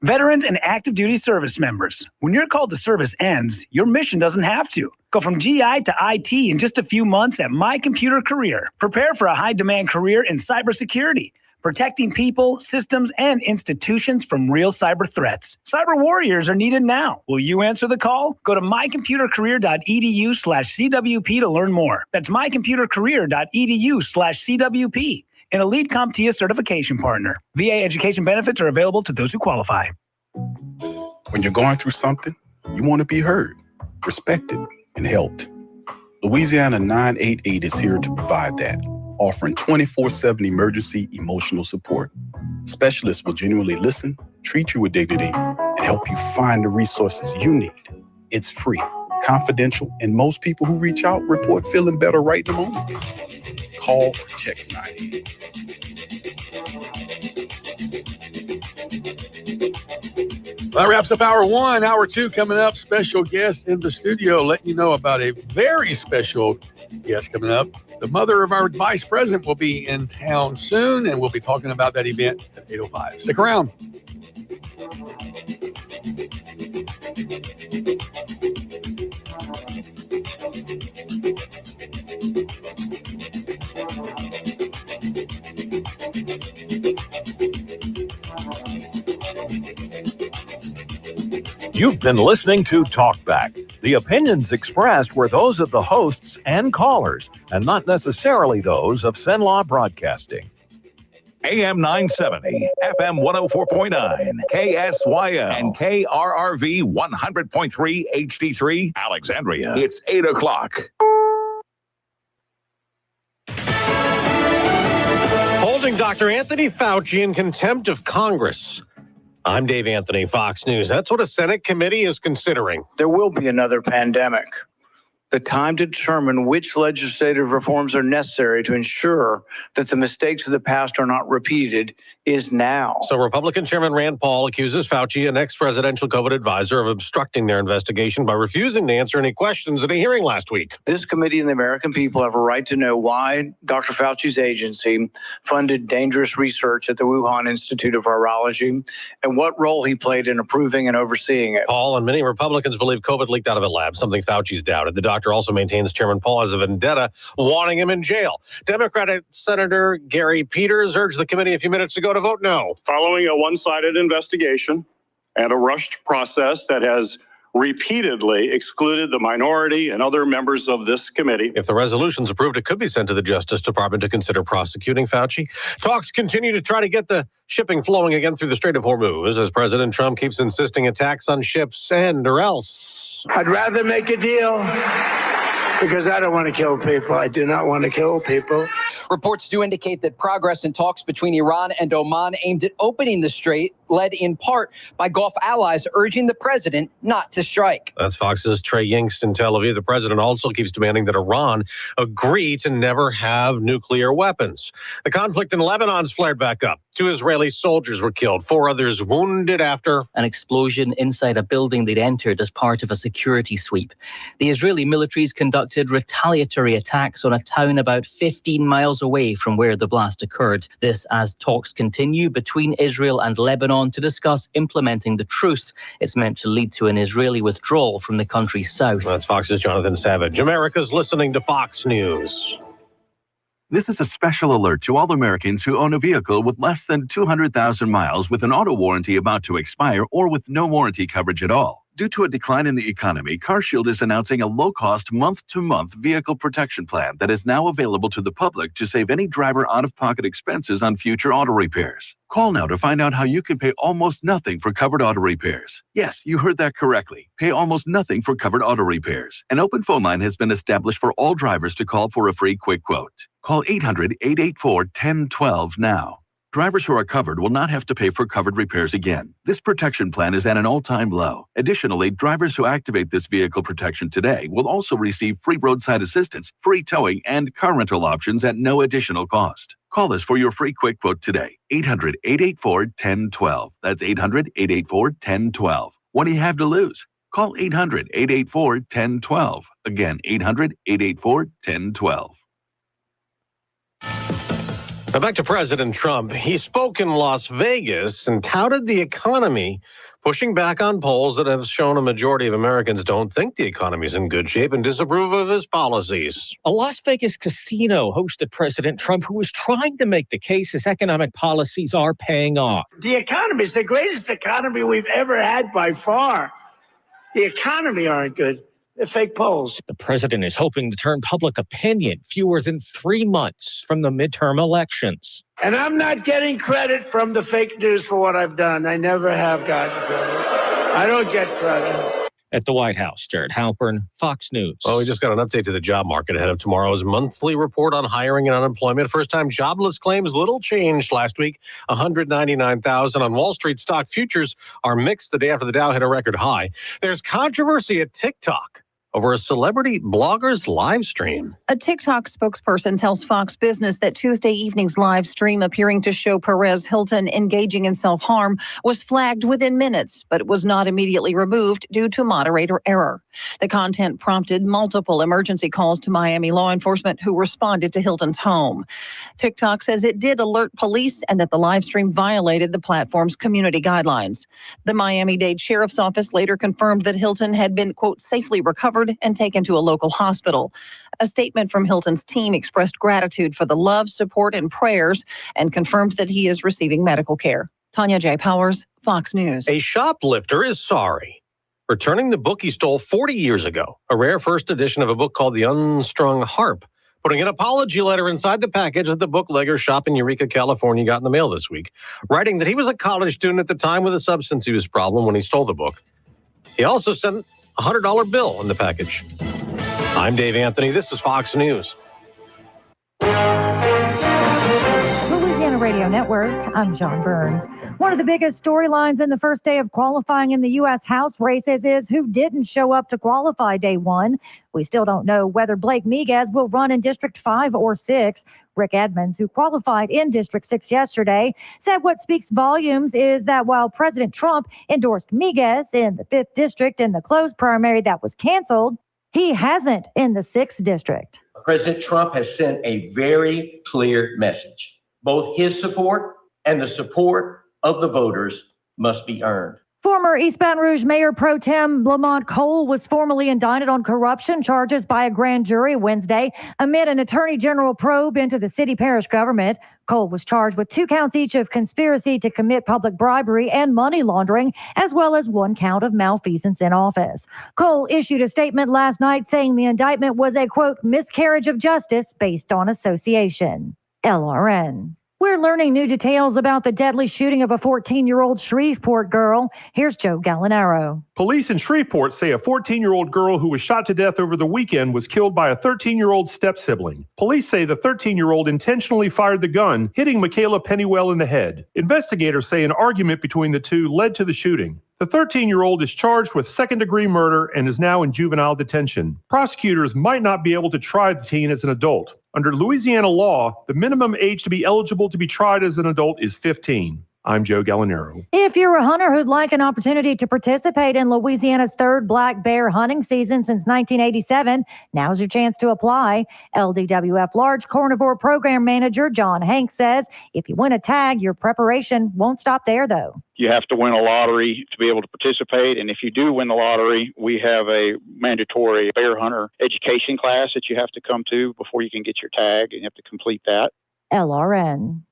Veterans and active duty service members, when your call to service ends, your mission doesn't have to. Go from GI to IT in just a few months at My Computer Career. Prepare for a high-demand career in cybersecurity, protecting people, systems, and institutions from real cyber threats. Cyber warriors are needed now. Will you answer the call? Go to mycomputercareer.edu/CWP to learn more. That's mycomputercareer.edu/CWP. An elite CompTIA certification partner. VA education benefits are available to those who qualify. When you're going through something, you want to be heard, respected, and helped. Louisiana 988 is here to provide that, offering 24/7 emergency emotional support. Specialists will genuinely listen, treat you with dignity, and help you find the resources you need. It's free, confidential, and most people who reach out report feeling better right in the moment. Call or text 988. That wraps up hour one. Hour two coming up. Special guest in the studio, letting you know about a very special guest coming up. The mother of our vice president will be in town soon, and we'll be talking about that event at 8:05. Stick around. You've been listening to Talkback. The opinions expressed were those of the hosts and callers, and not necessarily those of Cenla Broadcasting. AM 970, FM 104.9, KSYL, and KRRV 100.3 HD3, Alexandria. It's 8 o'clock. Holding Dr. Anthony Fauci in contempt of Congress. I'm Dave Anthony, Fox News. That's what a Senate committee is considering. There will be another pandemic. The time to determine which legislative reforms are necessary to ensure that the mistakes of the past are not repeated is now. So Republican Chairman Rand Paul accuses Fauci, an ex-presidential COVID advisor, of obstructing their investigation by refusing to answer any questions at a hearing last week. This committee and the American people have a right to know why Dr. Fauci's agency funded dangerous research at the Wuhan Institute of Virology and what role he played in approving and overseeing it. Paul and many Republicans believe COVID leaked out of a lab, something Fauci's doubted. The doctor also maintains Chairman Paul has a vendetta, wanting him in jail. Democratic Senator Gary Peters urged the committee a few minutes ago to vote no. Following a one-sided investigation and a rushed process that has repeatedly excluded the minority and other members of this committee. If the resolution's approved, it could be sent to the Justice Department to consider prosecuting Fauci. Talks continue to try to get the shipping flowing again through the Strait of Hormuz as President Trump keeps insisting attacks on ships end or else. I'd rather make a deal because I don't want to kill people. I do not want to kill people. Reports do indicate that progress in talks between Iran and Oman aimed at opening the strait, led in part by Gulf allies urging the president not to strike. That's Fox's Trey Yingst in Tel Aviv. The president also keeps demanding that Iran agree to never have nuclear weapons. The conflict in Lebanon's flared back up. 2 Israeli soldiers were killed, 4 others wounded after an explosion inside a building they'd entered as part of a security sweep. The Israeli militaries conducted retaliatory attacks on a town about 15 miles away from where the blast occurred. This as talks continue between Israel and Lebanon to discuss implementing the truce. It's meant to lead to an Israeli withdrawal from the country's south. That's Fox's Jonathan Savage. America's listening to Fox News. This is a special alert to all Americans who own a vehicle with less than 200,000 miles with an auto warranty about to expire or with no warranty coverage at all. Due to a decline in the economy, CarShield is announcing a low-cost month-to-month vehicle protection plan that is now available to the public to save any driver out-of-pocket expenses on future auto repairs. Call now to find out how you can pay almost nothing for covered auto repairs. Yes, you heard that correctly. Pay almost nothing for covered auto repairs. An open phone line has been established for all drivers to call for a free quick quote. Call 800-884-1012 now. Drivers who are covered will not have to pay for covered repairs again. This protection plan is at an all-time low. Additionally, drivers who activate this vehicle protection today will also receive free roadside assistance, free towing, and car rental options at no additional cost. Call us for your free quick quote today. 800-884-1012. That's 800-884-1012. What do you have to lose? Call 800-884-1012. Again, 800-884-1012. Now back to President Trump. He spoke in Las Vegas and touted the economy, pushing back on polls that have shown a majority of Americans don't think the economy is in good shape and disapprove of his policies. A Las Vegas casino hosted President Trump, who was trying to make the case his economic policies are paying off. The economy is the greatest economy we've ever had by far. The economy aren't good. They're fake polls. The president is hoping to turn public opinion fewer than 3 months from the midterm elections. And I'm not getting credit from the fake news for what I've done. I never have gotten credit. I don't get credit. At the White House, Jared Halpern, Fox News. Well, we just got an update to the job market ahead of tomorrow's monthly report on hiring and unemployment. First-time jobless claims, little changed last week, 199,000 on Wall Street. Stock futures are mixed the day after the Dow hit a record high. There's controversy at TikTok over a celebrity blogger's live stream. A TikTok spokesperson tells Fox Business that Tuesday evening's live stream appearing to show Perez Hilton engaging in self-harm was flagged within minutes, but it was not immediately removed due to moderator error. The content prompted multiple emergency calls to Miami law enforcement, who responded to Hilton's home. TikTok says it did alert police and that the live stream violated the platform's community guidelines. The Miami-Dade Sheriff's Office later confirmed that Hilton had been, quote, safely recovered and taken to a local hospital. A statement from Hilton's team expressed gratitude for the love, support, and prayers and confirmed that he is receiving medical care. Tanya J. Powers, Fox News. A shoplifter is sorry, returning the book he stole 40 years ago, a rare first edition of a book called The Unstrung Harp, putting an apology letter inside the package that the bootlegger shop in Eureka, California got in the mail this week, writing that he was a college student at the time with a substance use problem when he stole the book. He also sent a $100 bill in the package. I'm Dave Anthony. This is Fox News. Louisiana Radio Network, I'm John Burns. One of the biggest storylines in the first day of qualifying in the U.S. House races is who didn't show up to qualify day one. We still don't know whether Blake Miguez will run in District 5 or 6. Rick Edmonds, who qualified in District 6 yesterday, said what speaks volumes is that while President Trump endorsed Miguez in the 5th District in the closed primary that was canceled, he hasn't in the 6th District. President Trump has sent a very clear message. Both his support and the support of the voters must be earned. Former East Baton Rouge Mayor Pro Tem Lamont Cole was formally indicted on corruption charges by a grand jury Wednesday amid an attorney general probe into the city parish government. Cole was charged with 2 counts each of conspiracy to commit public bribery and money laundering, as well as 1 count of malfeasance in office. Cole issued a statement last night saying the indictment was a, quote, miscarriage of justice based on association. LRN. We're learning new details about the deadly shooting of a 14-year-old Shreveport girl. Here's Joe Gallinaro. Police in Shreveport say a 14-year-old girl who was shot to death over the weekend was killed by a 13-year-old step-sibling. Police say the 13-year-old intentionally fired the gun, hitting Michaela Pennywell in the head. Investigators say an argument between the two led to the shooting. The 13-year-old is charged with second-degree murder and is now in juvenile detention. Prosecutors might not be able to try the teen as an adult. Under Louisiana law, the minimum age to be eligible to be tried as an adult is 15. I'm Joe Gallinaro. If you're a hunter who'd like an opportunity to participate in Louisiana's 3rd black bear hunting season since 1987, now's your chance to apply. LDWF Large Carnivore Program Manager John Hanks says if you win a tag, your preparation won't stop there, though. You have to win a lottery to be able to participate. And if you do win the lottery, we have a mandatory bear hunter education class that you have to come to before you can get your tag, and you have to complete that. LRN.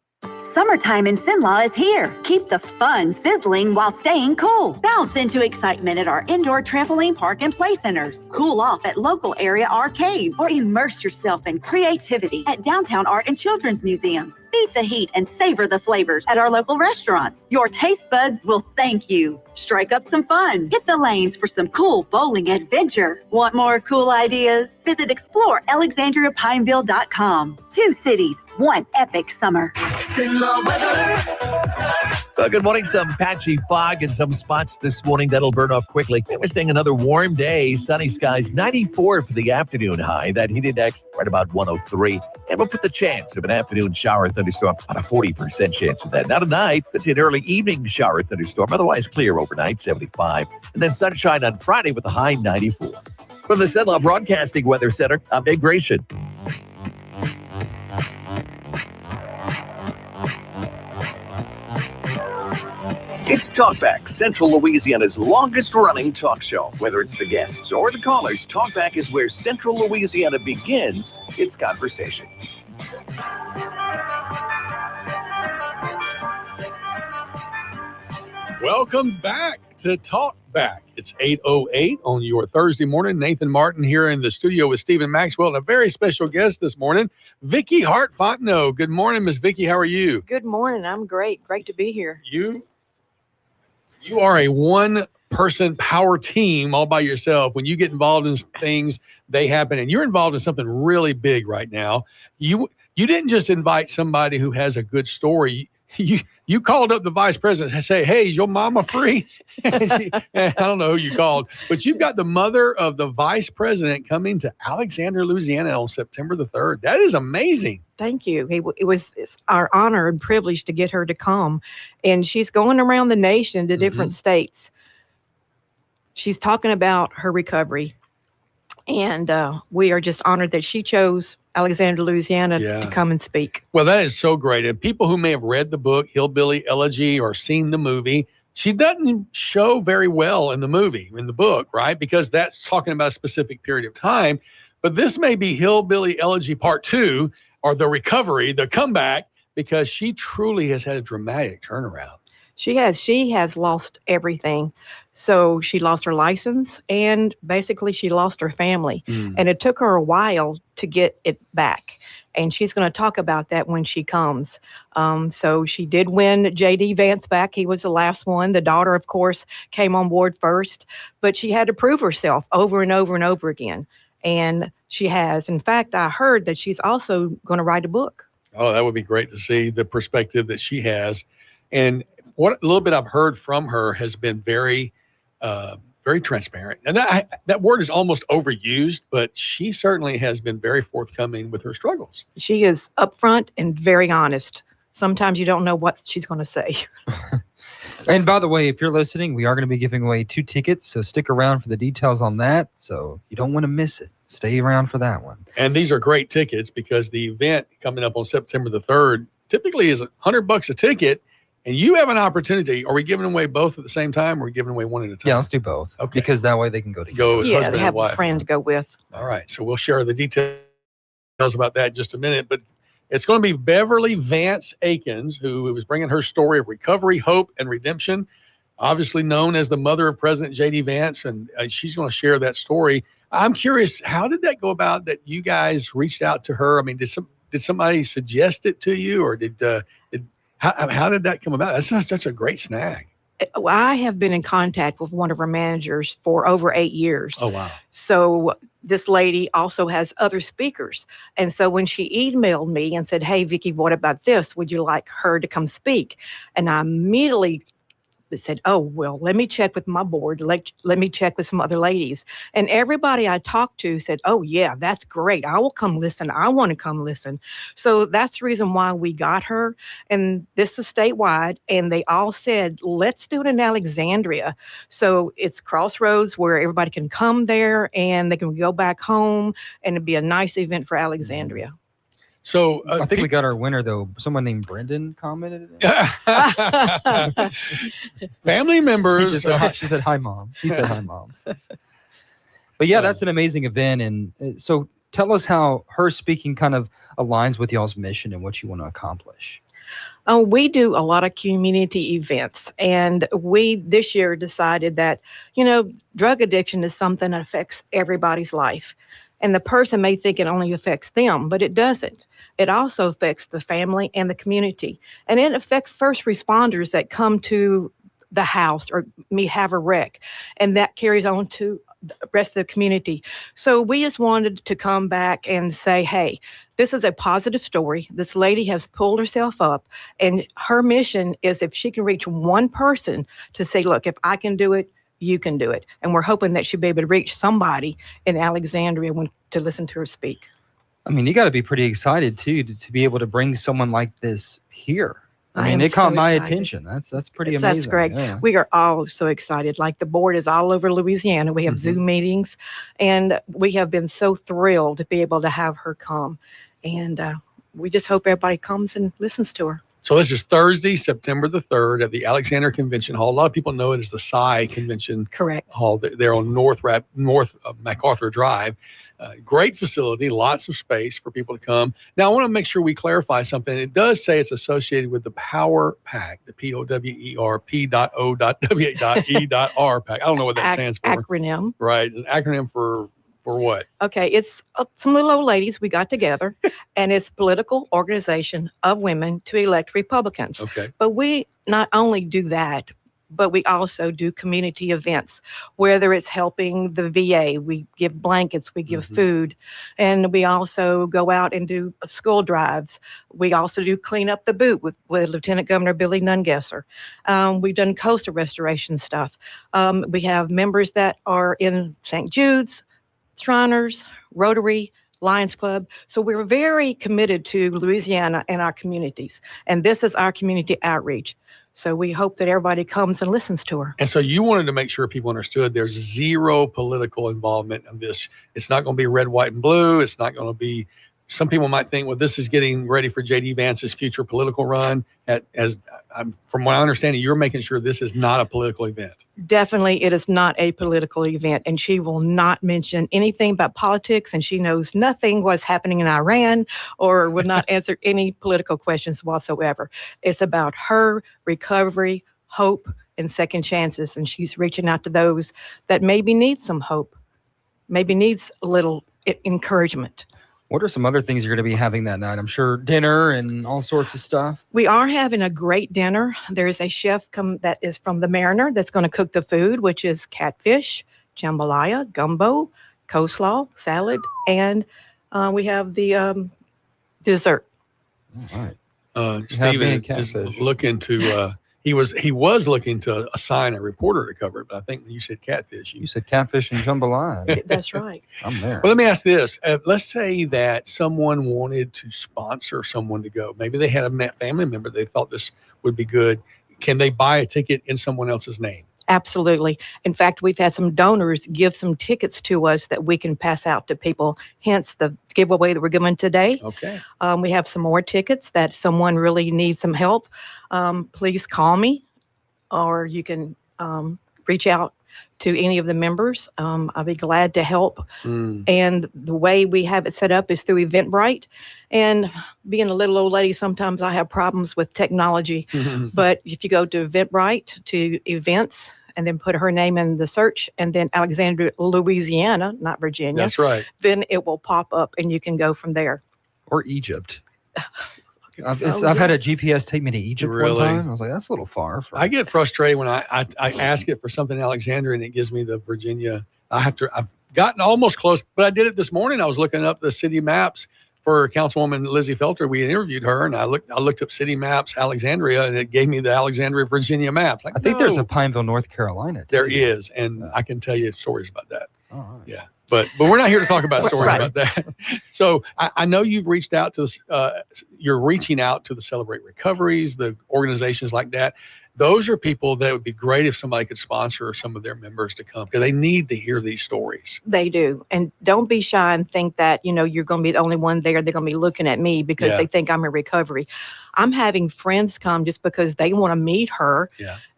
Summertime in Cenla is here. Keep the fun sizzling while staying cool. Bounce into excitement at our indoor trampoline park and play centers. Cool off at local area arcades or immerse yourself in creativity at Downtown Art and Children's Museum. Beat the heat and savor the flavors at our local restaurants. Your taste buds will thank you. Strike up some fun. Hit the lanes for some cool bowling adventure. Want more cool ideas? Visit explorealexandriapineville.com. 2 cities, 1 epic summer. Well, good morning. Some patchy fog in some spots this morning. That'll burn off quickly. We're seeing another warm day. Sunny skies, 94 for the afternoon high. That heat index right about 103. And we'll put the chance of an afternoon shower thunderstorm on a 40% chance of that. Now tonight, it's an early evening shower thunderstorm. Otherwise clear overnight, 75. And then sunshine on Friday with a high 94. From the Cenla Broadcasting Weather Center, I'm Nick Gratian. It's Talkback, Central Louisiana's longest-running talk show. Whether it's the guests or the callers, Talkback is where Central Louisiana begins its conversation. Welcome back to Talkback. It's 8:08 on your Thursday morning. Nathan Martin here in the studio with Stephen Maxwell and a very special guest this morning, Vicki Hart-Fontenot. Good morning, Miss Vicki. How are you? Good morning. I'm great. Great to be here. You are a one-person power team all by yourself. When you get involved in things, they happen. And you're involved in something really big right now. You didn't just invite somebody who has a good story. You called up the vice president and say, hey, is your mama free? I don't know who you called, but you've got the mother of the vice president coming to Alexandria, Louisiana on September the 3rd. That is amazing. Thank you. It's our honor and privilege to get her to come. And she's going around the nation to different states. She's talking about her recovery. And we are just honored that she chose Alexandria, Louisiana to come and speak. Well, that is so great. And people who may have read the book, Hillbilly Elegy, or seen the movie, she doesn't show very well in the book, right? Because that's talking about a specific period of time. But this may be Hillbilly Elegy Part 2, or the recovery, the comeback, because she truly has had a dramatic turnaround. She has lost everything. So she lost her license, and basically she lost her family. And it took her a while to get it back. And she's going to talk about that when she comes. So she did win J.D. Vance back. He was the last one. The daughter, of course, came on board first. But she had to prove herself over and over and over again. And she has. In fact, I heard that she's also going to write a book. Oh, that would be great to see the perspective that she has. And what a little bit I've heard from her has been very transparent. And that word is almost overused, but she certainly has been very forthcoming with her struggles. She is upfront and very honest. Sometimes you don't know what she's going to say. And by the way, if you're listening, we are going to be giving away 2 tickets, so stick around for the details on that. So you don't want to miss it. Stay around for that one. And these are great tickets because the event coming up on September the 3rd typically is $100 a ticket. And you have an opportunity. Are we giving away both at the same time, or are we giving away one at a time? Yeah, let's do both. Okay. Because that way they can go together. Yeah, they have a friend to go with. All right. So we'll share the details about that in just a minute. But it's going to be Beverly Vance Akins, who was bringing her story of recovery, hope, and redemption, obviously known as the mother of President J.D. Vance. And she's going to share that story. I'm curious, how did that go about that you guys reached out to her? I mean, did somebody suggest it to you, or how did that come about? That's such a great snag. I have been in contact with one of her managers for over 8 years. Oh, wow. So this lady also has other speakers. And so when she emailed me and said, hey, Vicki, what about this? Would you like her to come speak? And I immediately said, oh, well, let me check with my board. Let me check with some other ladies. And everybody I talked to said, oh, yeah, that's great. I will come listen. I want to come listen. So that's the reason why we got her. And this is statewide. And they all said, let's do it in Alexandria. So it's crossroads where everybody can come there and they can go back home, and it'd be a nice event for Alexandria. So I think we got our winner, though. Someone named Brendan commented. Family members. She said, hi, Mom. He said, hi, Mom. But yeah, that's an amazing event. And so tell us how her speaking kind of aligns with y'all's mission and what you want to accomplish. We do a lot of community events, and we this year decided that, drug addiction is something that affects everybody's life. And the person may think it only affects them, but it doesn't. It also affects the family and the community. And it affects first responders that come to the house or may have a wreck. And that carries on to the rest of the community. So we just wanted to come back and say, hey, this is a positive story. This lady has pulled herself up, and her mission is if she can reach one person to say, look, if I can do it, you can do it. And we're hoping that she'll be able to reach somebody in Alexandria to listen to her speak. I mean, you got to be pretty excited, too, to be able to bring someone like this here. I mean, it caught my attention. That's pretty amazing. That's great. Yeah. We are all so excited. Like, the board is all over Louisiana. We have Zoom meetings, and we have been so thrilled to be able to have her come. And we just hope everybody comes and listens to her. So this is Thursday, September the 3rd at the Alexander Convention Hall. A lot of people know it as the Psy Convention Hall. They're on north of MacArthur Drive. Great facility, lots of space for people to come. Now, I want to make sure we clarify something. It does say it's associated with the Power Pack, the POWER.O.W.E.R pack. I don't know what that stands for. Acronym. Right. An acronym for what? Okay, it's some little old ladies we got together, and it's political organization of women to elect Republicans. Okay. But we not only do that, but we also do community events, whether it's helping the VA, we give blankets, we give food, and we also go out and do school drives. We also do clean up the boot with Lieutenant Governor Billy Nungesser. We've done coastal restoration stuff. We have members that are in St. Jude's, Shriners, Rotary, Lions Club. So we're very committed to Louisiana and our communities. And this is our community outreach. So we hope that everybody comes and listens to her. And so you wanted to make sure people understood there's zero political involvement in this. It's not going to be red, white, and blue. It's not going to be, some people might think, well, this is getting ready for J.D. Vance's future political run. From what I understand, you're making sure this is not a political event. Definitely, it is not a political event, and she will not mention anything about politics, and she knows nothing what's happening in Iran or would not answer any political questions whatsoever. It's about her recovery, hope, and second chances, and she's reaching out to those that maybe need some hope, maybe needs a little encouragement. What are some other things you're going to be having that night? I'm sure dinner and all sorts of stuff. We are having a great dinner. There's a chef that is from the Mariner that's going to cook the food, which is catfish, jambalaya, gumbo, coleslaw, salad, and we have the dessert. All right. Stephen is looking to he was looking to assign a reporter to cover it, but I think you said catfish. You said catfish and jambalaya. That's right. I'm there. Well, let me ask this. Let's say that someone wanted to sponsor someone to go. Maybe they had a family member. They thought this would be good. Can they buy a ticket in someone else's name? Absolutely. In fact, we've had some donors give some tickets to us that we can pass out to people, hence the giveaway that we're giving today. Okay. We have some more tickets that someone really needs some help. Please call me, or you can reach out to any of the members. I'll be glad to help. And the way we have it set up is through Eventbrite. And being a little old lady, sometimes I have problems with technology. But if you go to Eventbrite, to events, and then put her name in the search, and then Alexandria, Louisiana, not Virginia. That's right. Then it will pop up, and you can go from there. Or Egypt. I've had a GPS take me to Egypt one time. I was like, that's a little far. I get frustrated when I ask it for something in Alexandria and it gives me the Virginia. I've gotten almost close, but I did it this morning. I was looking up the city maps for Councilwoman Lizzie Felter. We interviewed her, and I looked up city maps, Alexandria, and it gave me the Alexandria, Virginia map. Like, I think there's a Pineville, North Carolina. There is, and I can tell you stories about that. Yeah. But we're not here to talk about stories about that. So I know you've reached out to you're reaching out to the Celebrate Recoveries, the organizations like that. Those are people that would be great if somebody could sponsor some of their members to come, because they need to hear these stories. They do. And don't be shy and think that, you're going to be the only one there. They're going to be looking at me because they think I'm in recovery. I'm having friends come just because they want to meet her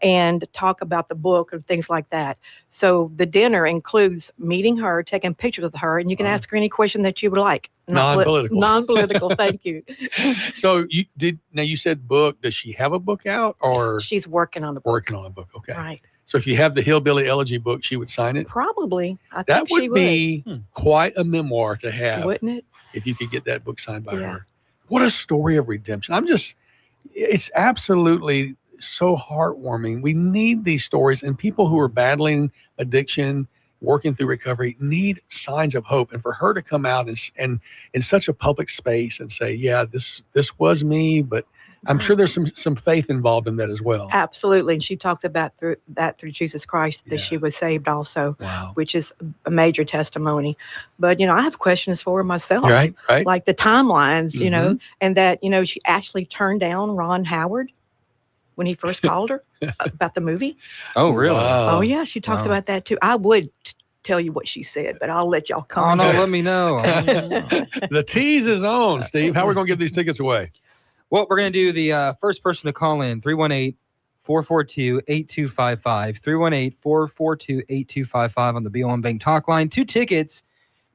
and talk about the book and things like that. So the dinner includes meeting her, taking pictures with her, and you can ask her any question that you would like. Non-political. Non-political. Thank you. So you said book. Does she have a book out, or she's working on a book? Working on a book. Okay. Right. So if you have the Hillbilly Elegy book, she would sign it? Probably. I that think she would be quite a memoir to have. Wouldn't it? If you could get that book signed by her. What a story of redemption. It's absolutely so heartwarming. We need these stories, and people who are battling addiction, working through recovery, need signs of hope. And for her to come out and in such a public space and say, yeah, this was me, but I'm sure there's some faith involved in that as well. Absolutely. And she talks about through Jesus Christ that she was saved also, which is a major testimony. But, I have questions for her myself. Right. Like the timelines, and that, she actually turned down Ron Howard when he first called her about the movie. Oh, really? Oh, yeah. She talks about that too. I would tell you what she said, but I'll let y'all comment. Oh, no, let me know. The tease is on, Steve. How are we going to give these tickets away? Well, we're going to do the first person to call in, 318-442-8255, 318-442-8255 on the BOM Bank Talk line. 2 tickets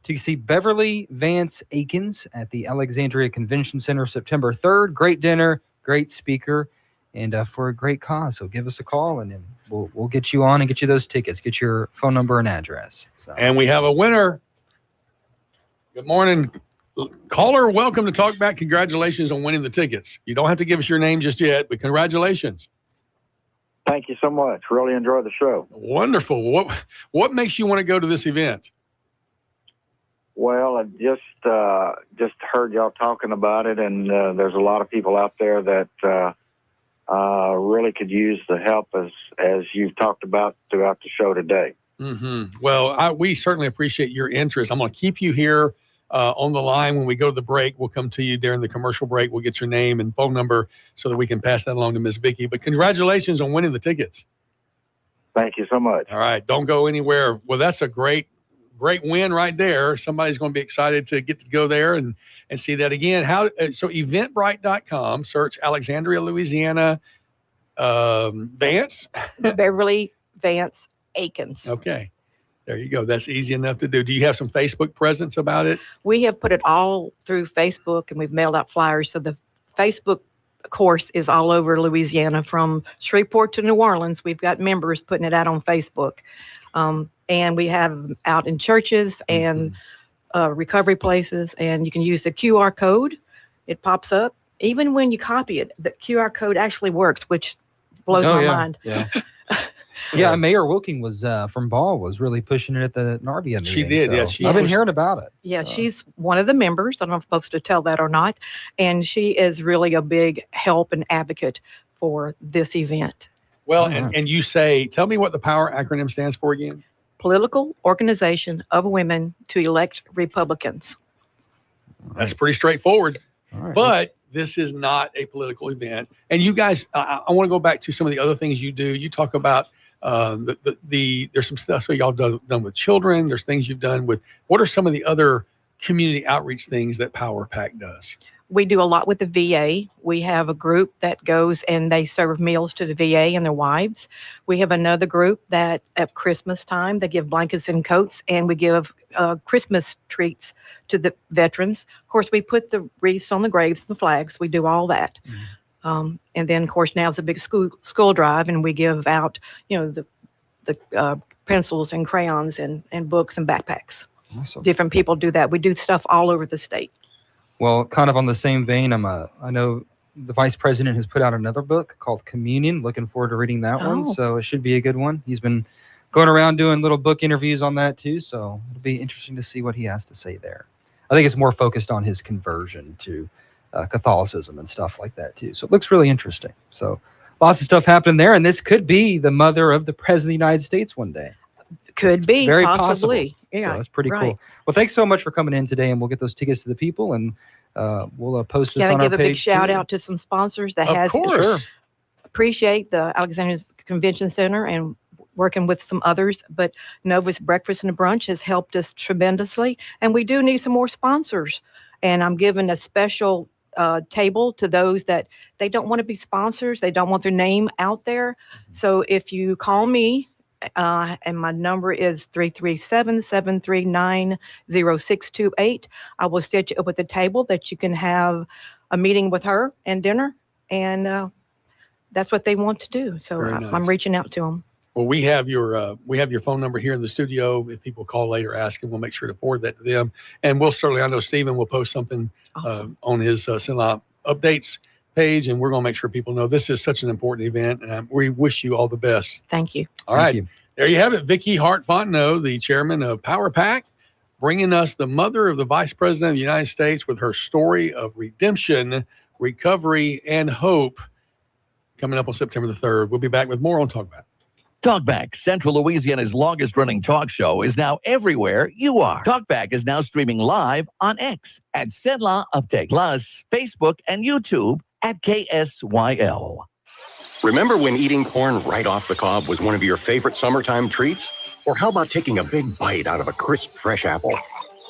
to see Beverly Vance Akins at the Alexandria Convention Center September 3rd. Great dinner, great speaker, and for a great cause. So give us a call, and then we'll get you on and get you those tickets. Get your phone number and address. So. And we have a winner. Good morning. Caller, welcome to Talkback. Congratulations on winning the tickets. You don't have to give us your name just yet, but congratulations. Thank you so much. Really enjoy the show. Wonderful. What makes you want to go to this event? Well, I just heard y'all talking about it, and there's a lot of people out there that really could use the help as you've talked about throughout the show today. Mm-hmm. Well, we certainly appreciate your interest. I'm going to keep you here on the line. When we go to the break, we'll come to you during the commercial break. We'll get your name and phone number so that we can pass that along to Miss Vicki. But congratulations on winning the tickets. Thank you so much. All right. Don't go anywhere. Well, that's a great win right there. Somebody's going to be excited to get to go there and see that again. So eventbrite.com, search Alexandria, Louisiana, Vance. Beverly Vance Akins. Okay. There you go. That's easy enough to do. Do you have some Facebook presence about it? We have put it all through Facebook, and we've mailed out flyers. So the Facebook course is all over Louisiana, from Shreveport to New Orleans. We've got members putting it out on Facebook. And we have out in churches and recovery places. And you can use the QR code. It pops up. Even when you copy it, the QR code actually works, which blows my mind. Yeah. Yeah, Mayor Wilking was from Ball was really pushing it at the Narvia meeting. She did, so yeah. I've been hearing about it. Yeah, she's one of the members. I don't know if I'm supposed to tell that or not. And she is really a big help and advocate for this event. Well, and you say, tell me what the POWER acronym stands for again. Political Organization of Women to Elect Republicans. That's pretty straightforward. All right. But this is not a political event. And you guys, I want to go back to some of the other things you do. You talk about there's some stuff so y'all done with children. There's things you've done with. What are some of the other community outreach things that Power Pack does? We do a lot with the VA. We have a group that goes and they serve meals to the VA and their wives. We have another group that at Christmas time, they give blankets and coats, and we give Christmas treats to the veterans. Of course, we put the wreaths on the graves and the flags. We do all that. And then, of course, now it's a big school drive, and we give out, the pencils and crayons and books and backpacks. Awesome. Different people do that. We do stuff all over the state. Well, kind of on the same vein, I know the vice president has put out another book called Communion. Looking forward to reading that one. So it should be a good one. He's been going around doing little book interviews on that too. So it'll be interesting to see what he has to say there. I think it's more focused on his conversion to Catholicism and stuff like that too. So it looks really interesting. So lots of stuff happening there. And this could be the mother of the president of the United States one day. Could be, very possibly. Possible. Yeah, so that's pretty cool. Well, thanks so much for coming in today, and we'll get those tickets to the people, and we'll post this on our page. Gotta give a big shout out to some sponsors that Of course. Appreciate the Alexandria Convention Center and working with some others, but Nova's Breakfast and Brunch has helped us tremendously, and we do need some more sponsors. And I'm giving a special table to those that they don't want to be sponsors, they don't want their name out there. So if you call me, and my number is 337-739-0628. I will set you up with a table that you can have a meeting with her and dinner, and that's what they want to do. So I'm reaching out to them. Well, we have your phone number here in the studio. If people call later asking, we'll make sure to forward that to them. And we'll certainly, I know Stephen will post something on his Sinla updates page, and we're going to make sure people know this is such an important event, and we wish you all the best. Thank you. All right. There you have it. Vicki Hart-Fontenot, the chairman of Power Pack, bringing us the mother of the Vice President of the United States with her story of redemption, recovery, and hope coming up on September the 3rd. We'll be back with more on Talkback. Talkback, Central Louisiana's longest-running talk show, is now everywhere you are. Talkback is now streaming live on X at Sinla Update, plus Facebook and YouTube at KSYL. Remember when eating corn right off the cob was one of your favorite summertime treats? Or how about taking a big bite out of a crisp, fresh apple?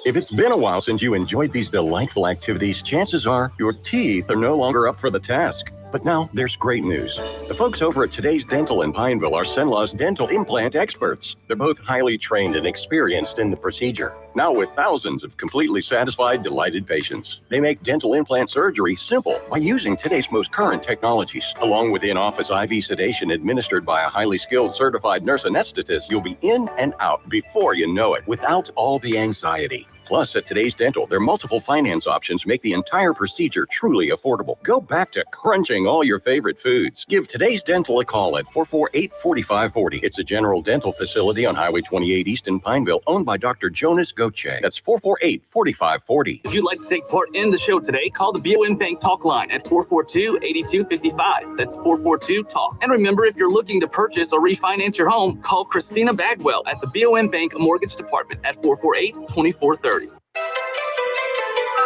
If it's been a while since you enjoyed these delightful activities, chances are your teeth are no longer up for the task. But now there's great news. The folks over at Today's Dental in Pineville are Cenla's dental implant experts. They're both highly trained and experienced in the procedure. Now with thousands of completely satisfied, delighted patients. They make dental implant surgery simple by using today's most current technologies. Along with in-office IV sedation administered by a highly skilled certified nurse anesthetist, you'll be in and out before you know it, without all the anxiety. Plus, at Today's Dental, their multiple finance options make the entire procedure truly affordable. Go back to crunching all your favorite foods. Give Today's Dental a call at 448-4540. It's a general dental facility on Highway 28 East in Pineville, owned by Dr. Jonas Goche. That's 448-4540. If you'd like to take part in the show today, call the BOM Bank Talk line at 442-8255. That's 442-TALK. And remember, if you're looking to purchase or refinance your home, call Christina Bagwell at the BOM Bank Mortgage Department at 448-2430.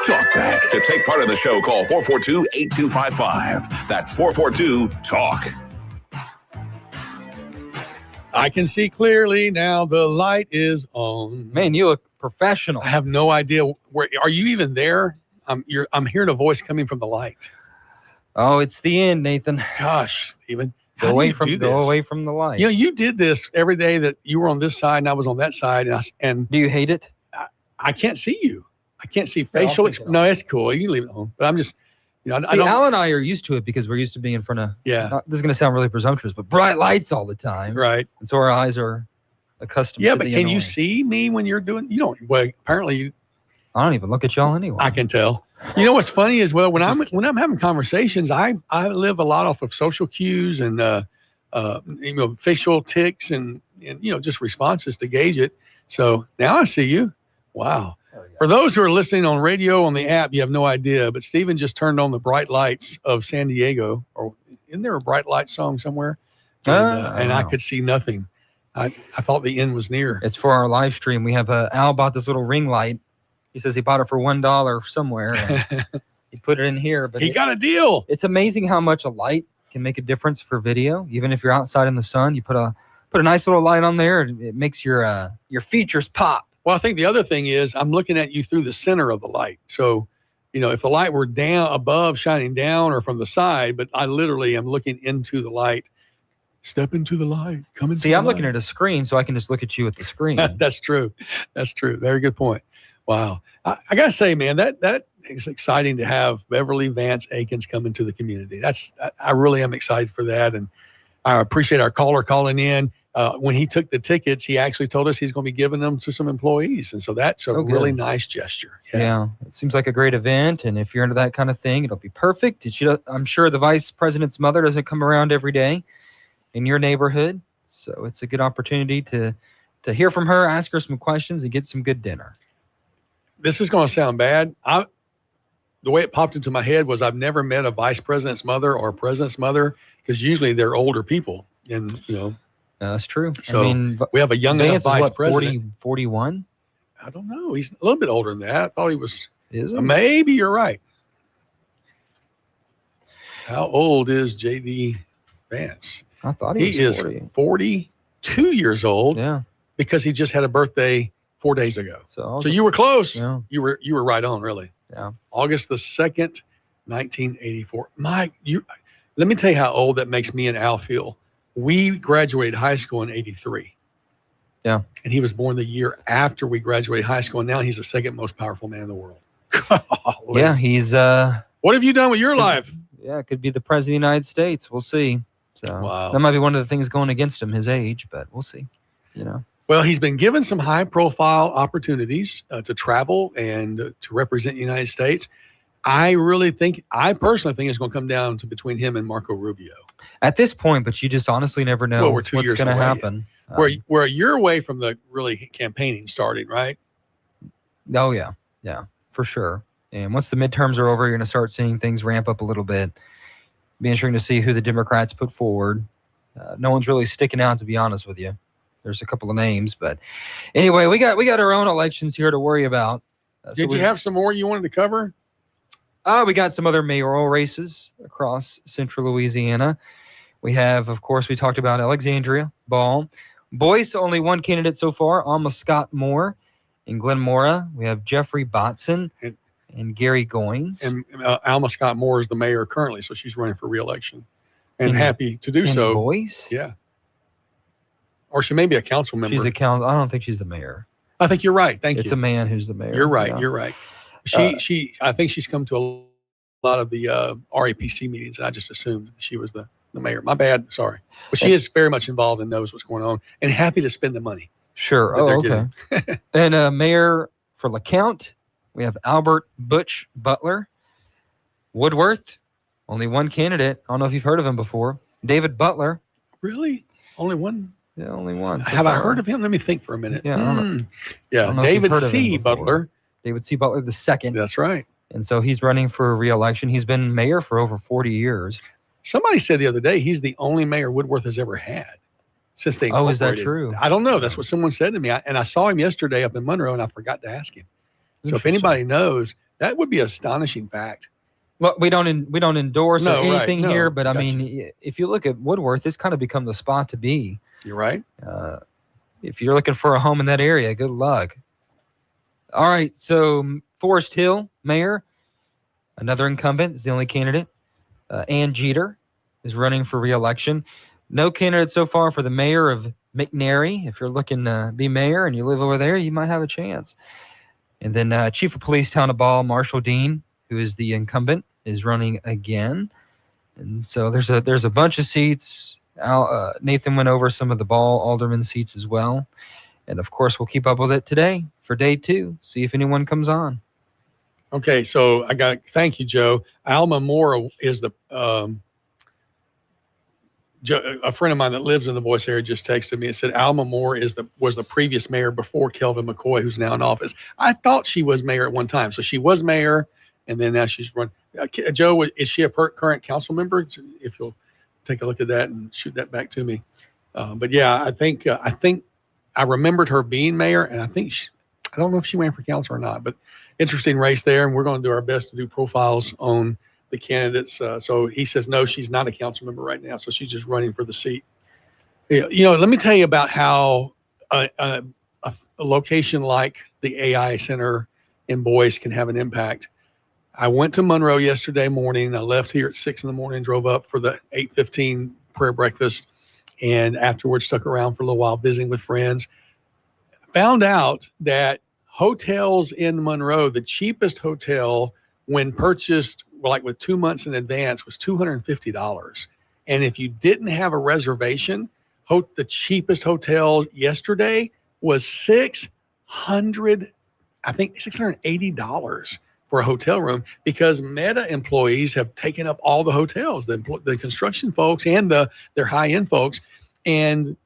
Talkback. To take part in the show, call 442-8255. That's 442-TALK. I can see clearly now. The light is on. Man, you look professional. I have no idea where. Are you even there? I'm hearing a voice coming from the light. Oh, it's the end, Nathan. Gosh, Stephen. Go away from the light. You know, you did this every day that you were on this side and I was on that side. And do you hate it? I can't see you. I can't see facial. No, it's cool. You can leave it on. But I'm just, I don't. Al and I are used to it because we're used to being in front of. Yeah. This is going to sound really presumptuous, but bright lights all the time. Right. And so our eyes are accustomed. Yeah, to but the can you annoyance. see me when you're doing? You don't. Well, apparently you. I don't even look at y'all anyway. I can tell. You know what's funny is when I'm having conversations, I live a lot off of social cues and facial tics and just responses to gauge it. So now I see you. Wow. For those who are listening on radio on the app, you have no idea, but Stephen just turned on the bright lights of San Diego. Or isn't there a bright light song somewhere? And I could see nothing. I thought the end was near. It's for our live stream. We have Al bought this little ring light. He says he bought it for $1 somewhere. And he put it in here, but he got a deal. It's amazing how much a light can make a difference for video. Even if you're outside in the sun, you put a nice little light on there. It makes your features pop. Well, I think the other thing is I'm looking at you through the center of the light. So, if the light were down above, shining down, or from the side, but I literally am looking into the light. Step into the light. Come into. See, I'm looking at a screen, so I can just look at you at the screen. That's true. That's true. Very good point. Wow. I gotta say, man, that is exciting to have Beverly Vance Akins come into the community. I really am excited for that, and I appreciate our caller calling in. When he took the tickets, he actually told us he's going to be giving them to some employees. And so that's a really nice gesture. Yeah. It seems like a great event. And if you're into that kind of thing, it'll be perfect. I'm sure the vice president's mother doesn't come around every day in your neighborhood. So it's a good opportunity to hear from her, ask her some questions, and get some good dinner. This is going to sound bad. The way it popped into my head was I've never met a vice president's mother or a president's mother because usually they're older people. And, that's true. So I mean, we have a young enough vice president. 40, 41? I don't know. He's a little bit older than that. I thought he was. Is he? Maybe you're right. How old is J.D. Vance? I thought he was 40. Is 42 years old. Yeah. Because he just had a birthday 4 days ago. So you were close. Yeah. You were right on, really. Yeah. August the 2nd, 1984. Mike, let me tell you how old that makes me and Al feel. We graduated high school in 83. Yeah. And he was born the year after we graduated high school. And now he's the second most powerful man in the world. Yeah, he's what have you done with your life? Yeah, it could be the president of the United States. We'll see. So that might be one of the things going against him, his age, but we'll see. Well, he's been given some high profile opportunities to travel and to represent the United States. I personally think it's going to come down to between him and Marco Rubio. At this point, but you just honestly never know we're 2 what's years going to away. happen. We're a year away from the really campaigning starting, right? Oh, yeah. Yeah, for sure. And once the midterms are over, you're going to start seeing things ramp up a little bit. Be interesting to see who the Democrats put forward. No one's really sticking out, to be honest with you. There's a couple of names, but anyway, we got our own elections here to worry about. Did you have some more you wanted to cover? We got some other mayoral races across central Louisiana. We have, of course, we talked about Alexandria, BOM. Boyce, only one candidate so far, Alma Scott Moore. In Glenmora, we have Jeffrey Botson and Gary Goins. And Alma Scott Moore is the mayor currently, so she's running for re-election. And happy to do in so. Boyce? Yeah. Or she may be a council member. She's a council. I don't think she's the mayor. I think you're right. Thank you. It's a man who's the mayor. You're right. Yeah. You're right. I think she's come to a lot of the RAPC meetings. And I just assumed she was the mayor. My bad. Sorry. But she is very much involved and knows what's going on and happy to spend the money. Sure. Oh, okay. And mayor for LeCount, we have Albert Butch Butler. Woodworth, only one candidate. I don't know if you've heard of him before. David Butler. Really? Only one? Yeah, only one. Have I heard of him? Let me think for a minute. Yeah, I don't know. Yeah, David C. Butler. David C. Butler II. That's right. And so he's running for re-election. He's been mayor for over 40 years. Somebody said the other day he's the only mayor Woodworth has ever had since they incorporated. Oh, is that true? I don't know. That's what someone said to me. And I saw him yesterday up in Monroe, and I forgot to ask him. So if anybody knows, that would be an astonishing fact. Well, we don't endorse or anything here, but I gotcha. mean, if you look at Woodworth, it's kind of become the spot to be. You're right. If you're looking for a home in that area, good luck. All right, so Forest Hill, mayor, another incumbent, is the only candidate. Ann Jeter is running for re-election. No candidate so far for the mayor of McNairy. If you're looking to be mayor and you live over there, you might have a chance. And then Chief of Police Town of Ball, Marshall Dean, who is the incumbent, is running again. And so there's a bunch of seats. Nathan went over some of the Ball alderman seats as well. And of course, we'll keep up with it today for day 2. See if anyone comes on. Okay, so thank you, Joe. Alma Moore is the a friend of mine that lives in the Boyce area just texted me and said Alma Moore was the previous mayor before Kelvin McCoy, who's now in office. I thought she was mayor at one time, so she was mayor, and then now she's run. Joe, is she a current council member? If you'll take a look at that and shoot that back to me. But yeah, I think I remembered her being mayor, and I don't know if she ran for council or not, but interesting race there, and we're going to do our best to do profiles on the candidates. So he says, no, she's not a council member right now, so she's just running for the seat. You know, let me tell you about how a location like the AI Center in Boyce can have an impact. I went to Monroe yesterday morning. I left here at 6 in the morning, drove up for the 8:15 prayer breakfast, and afterwards stuck around for a little while visiting with friends. Found out that hotels in Monroe, the cheapest hotel when purchased like with 2 months in advance was $250. And if you didn't have a reservation, the cheapest hotel yesterday was $680 for a hotel room, because Meta employees have taken up all the hotels, the construction folks and their high-end folks. And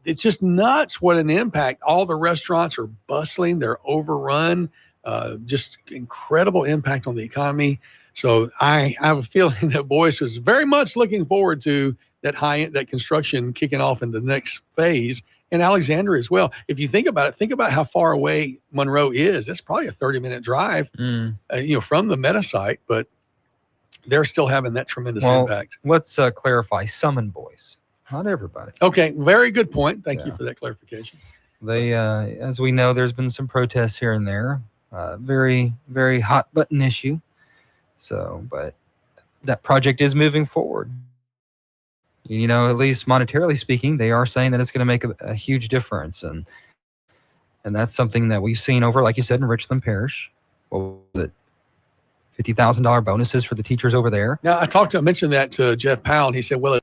it's just nuts what an impact. All the restaurants are bustling, they're overrun, just incredible impact on the economy. So I have a feeling that Boyce was very much looking forward to that construction kicking off in the next phase, and Alexandria as well. If you think about it, think about how far away Monroe is. It's probably a 30-minute drive, from the Meta site, but they're still having that tremendous impact. Let's clarify, some in Boyce, not everybody. Okay, very good point. Thank you for that clarification. They, as we know, there's been some protests here and there. Very, very hot button issue. So, but that project is moving forward. You know, at least monetarily speaking, they are saying that it's going to make a huge difference. And that's something that we've seen over, like you said, in Richland Parish. What was it? $50,000 bonuses for the teachers over there. Now, I mentioned that to Jeff Powell, and he said, well,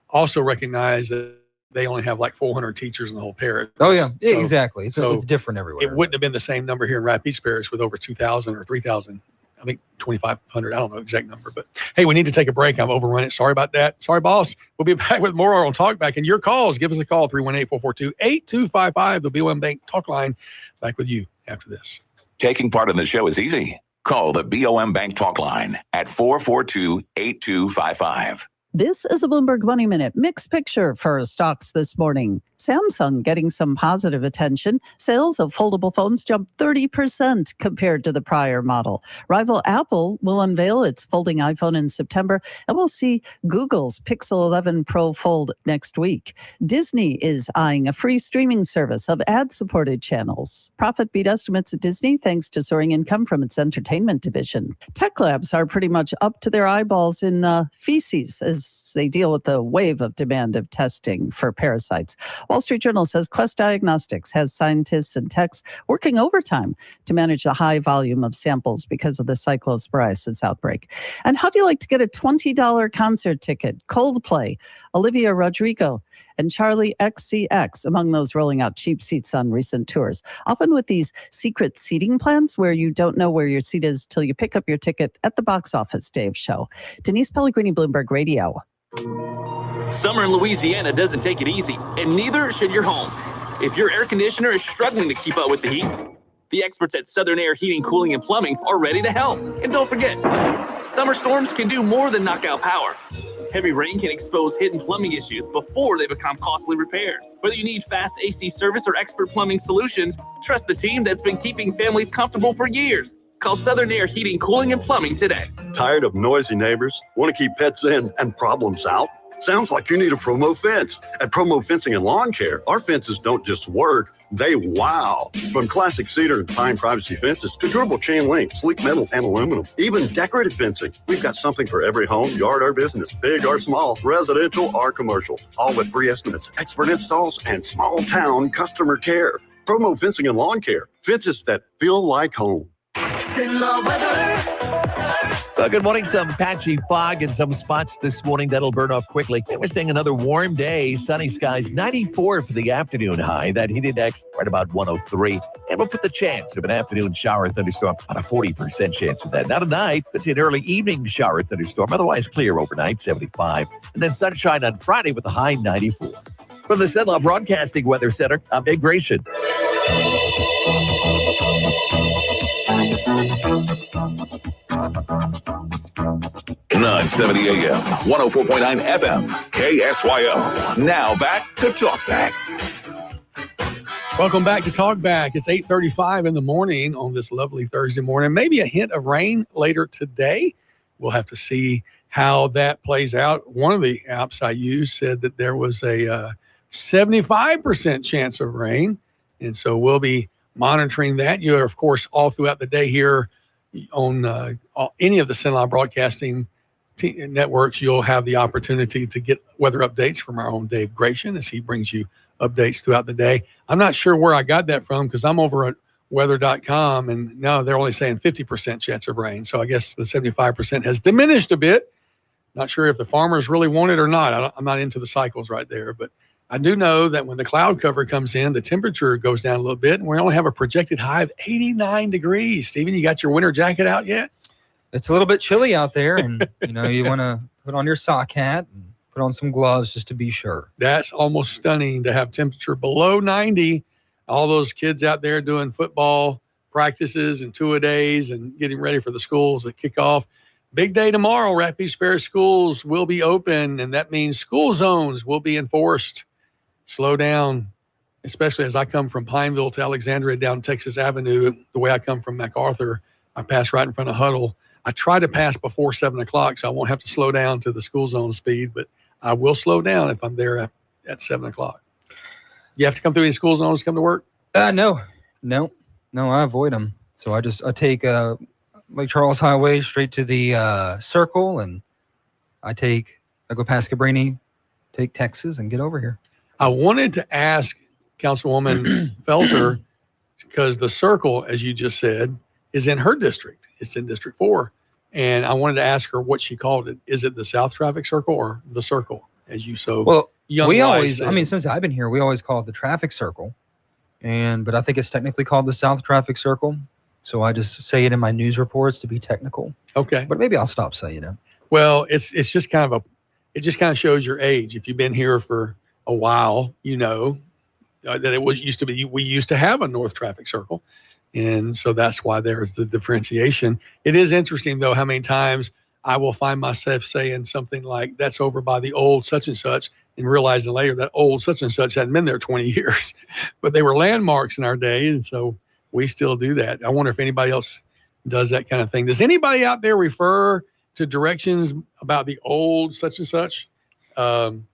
also recognize that they only have like 400 teachers in the whole parish. Oh, yeah, exactly. So it's different everywhere. It wouldn't have been the same number here in Rapides Parish with over 2,000 or 3,000. I think 2,500. I don't know the exact number, but hey, we need to take a break. I've overrun it. Sorry about that. Sorry, boss. We'll be back with more on Talkback and your calls. Give us a call, 318-442-8255, the BOM Bank Talk Line. Back with you after this. Taking part in the show is easy. Call the BOM Bank Talk Line at 442-8255. This is a Bloomberg Money Minute mixed picture for stocks this morning. Samsung getting some positive attention. Sales of foldable phones jumped 30% compared to the prior model. Rival Apple will unveil its folding iPhone in September, and we'll see Google's Pixel 11 Pro Fold next week. Disney is eyeing a free streaming service of ad-supported channels. Profit beat estimates at Disney thanks to soaring income from its entertainment division. Tech labs are pretty much up to their eyeballs in feces as they deal with the wave of demand of testing for parasites. Wall Street Journal says Quest Diagnostics has scientists and techs working overtime to manage the high volume of samples because of the cyclosporiasis outbreak. And how do you like to get a $20 concert ticket? Coldplay, Olivia Rodrigo, and Charlie XCX among those rolling out cheap seats on recent tours, often with these secret seating plans where you don't know where your seat is till you pick up your ticket at the box office day of show. Denise Pellegrini, Bloomberg Radio. Summer in Louisiana doesn't take it easy, and neither should your home. If your air conditioner is struggling to keep up with the heat, the experts at Southern Air Heating, Cooling, and Plumbing are ready to help. And don't forget, summer storms can do more than knock out power. Heavy rain can expose hidden plumbing issues before they become costly repairs. Whether you need fast AC service or expert plumbing solutions, trust the team that's been keeping families comfortable for years. Call Southern Air Heating, Cooling, and Plumbing today. Tired of noisy neighbors? Want to keep pets in and problems out? Sounds like you need a Promo fence. At Promo Fencing and Lawn Care, our fences don't just work, they wow. From classic cedar and pine privacy fences to durable chain link, sleek metal, and aluminum, even decorative fencing. We've got something for every home, yard, or business, big or small, residential or commercial, all with free estimates, expert installs, and small town customer care. Promo Fencing and Lawn Care, fences that feel like home. Well, good morning. Some patchy fog in some spots this morning. That'll burn off quickly. And we're seeing another warm day. Sunny skies, 94 for the afternoon high. That heat index right about 103. And we'll put the chance of an afternoon shower thunderstorm on a 40% chance of that. Now tonight, let's see an early evening shower thunderstorm. Otherwise clear overnight, 75. And then sunshine on Friday with a high 94. From the Cenla Broadcasting Weather Center, I'm Dave Gratian. 970 AM, 104.9 FM, KSYO. Now back to Talkback. Welcome back to Talkback. It's 8:35 in the morning on this lovely Thursday morning. Maybe a hint of rain later today. We'll have to see how that plays out. One of the apps I used said that there was a 75% chance of rain. And so we'll be monitoring that. You're, of course, all throughout the day here on any of the Cenla Broadcasting networks, you'll have the opportunity to get weather updates from our own Dave Gratian as he brings you updates throughout the day. I'm not sure where I got that from because I'm over at weather.com and now they're only saying 50% chance of rain. So I guess the 75% has diminished a bit. Not sure if the farmers really want it or not. I'm not into the cycles right there, but I do know that when the cloud cover comes in, the temperature goes down a little bit, and we only have a projected high of 89 degrees. Stephen, you got your winter jacket out yet? It's a little bit chilly out there, and you want to put on your sock hat and put on some gloves just to be sure. That's almost stunning to have temperature below 90. All those kids out there doing football practices and two-a-days and getting ready for the schools that kick off. Big day tomorrow. Rapides Parish schools will be open, and that means school zones will be enforced. Slow down, especially as I come from Pineville to Alexandria down Texas Avenue. The way I come from MacArthur, I pass right in front of Huddle. I try to pass before 7 o'clock, so I won't have to slow down to the school zone speed, but I will slow down if I'm there at 7 o'clock. You have to come through any school zones to come to work? No, I avoid them. So I take Lake Charles Highway straight to the circle, and I go past Cabrini, take Texas, and get over here. I wanted to ask Councilwoman Felter, because the circle, as you just said, is in her district. It's in District 4. And I wanted to ask her what she called it. Is it the South Traffic Circle or the Circle, as you so well, young we guys always, said? since I've been here, we always call it the Traffic Circle. But I think it's technically called the South Traffic Circle. So I just say it in my news reports to be technical. Okay. But maybe I'll stop saying it. Well, it just kind of shows your age. If you've been here for a while, that we used to have a North Traffic Circle. And so that's why there's the differentiation. It is interesting, though, how many times I will find myself saying something like, that's over by the old such and such, and realizing later that old such and such hadn't been there 20 years. But they were landmarks in our day, and so we still do that. I wonder if anybody else does that kind of thing. Does anybody out there refer to directions about the old such and such? And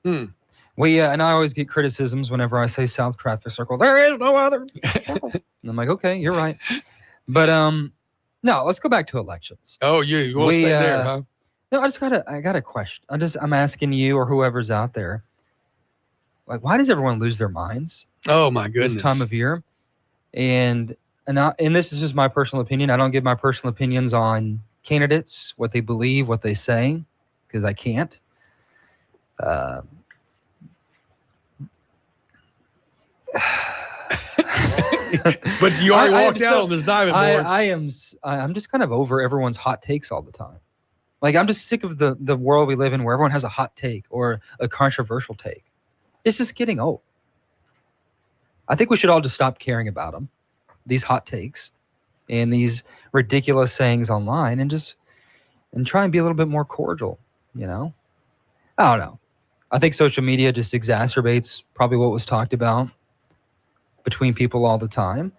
I always get criticisms whenever I say South Traffic Circle. There is no other. And I'm like, okay, you're right. But no, let's go back to elections. Oh, you want to stay there, huh? No, I got a question. I'm asking you or whoever's out there. Like, why does everyone lose their minds? Oh my goodness. This time of year, and this is just my personal opinion. I don't give my personal opinions on candidates, what they believe, what they say, because I can't. But you already walked out on this diving board. I'm just kind of over everyone's hot takes all the time. Like, I'm just sick of the world we live in where everyone has a hot take or a controversial take. It's just getting old. I think we should all just stop caring about them, these hot takes and these ridiculous sayings online, and try and be a little bit more cordial, I don't know. I think social media just exacerbates probably what was talked about between people all the time.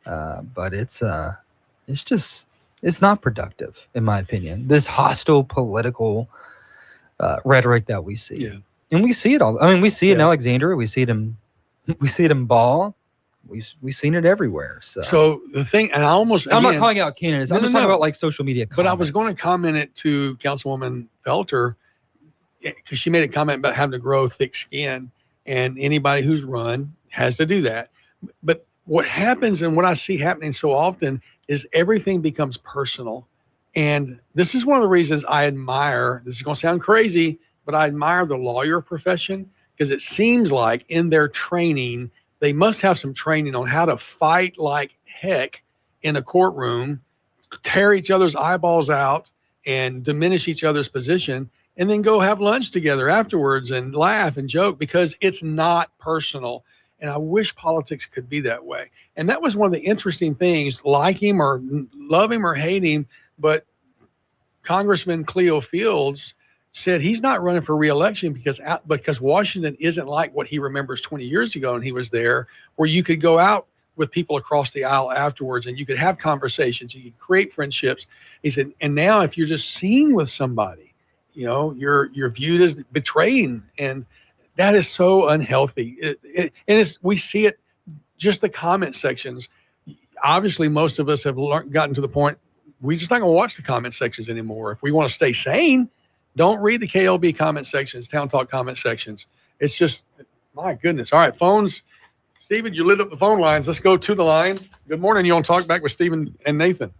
But it's not productive, in my opinion. This hostile political rhetoric that we see. Yeah. And we see it all. I mean, we see it in Alexandria. We see it in Ball. We've seen it everywhere. So the thing, and I'm not calling out candidates. I'm just talking about like social media comments. But I was going to comment it to Councilwoman Felter, because she made a comment about having to grow thick skin, and anybody who's run has to do that. But what happens, and what I see happening so often, is everything becomes personal. And this is one of the reasons I admire, this is going to sound crazy, but I admire the lawyer profession, because it seems like in their training, they must have some training on how to fight like heck in a courtroom, tear each other's eyeballs out and diminish each other's position, and then go have lunch together afterwards and laugh and joke, because it's not personal. And I wish politics could be that way. And that was one of the interesting things, like him or love him or hate him, but Congressman Cleo Fields said he's not running for re-election because Washington isn't like what he remembers 20 years ago, and he was there, where you could go out with people across the aisle afterwards and you could have conversations, you could create friendships. He said, and now if you're just seen with somebody, you're viewed as betraying, and that is so unhealthy. We see it, just the comment sections. Obviously, most of us have gotten to the point, we're just not going to watch the comment sections anymore. If we want to stay sane, don't read the KLB comment sections, Town Talk comment sections. It's just, my goodness. All right, phones. Stephen, you lit up the phone lines. Let's go to the line. Good morning. You on Talkback with Stephen and Nathan?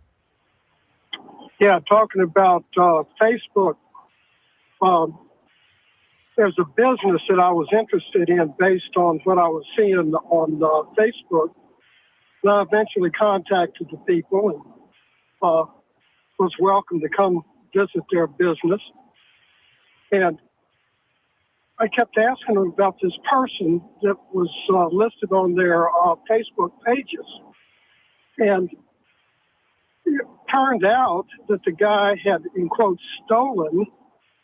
Yeah, talking about Facebook. There's a business that I was interested in based on what I was seeing on Facebook. And I eventually contacted the people and was welcome to come visit their business. And I kept asking them about this person that was listed on their Facebook pages. And it turned out that the guy had, in quotes, stolen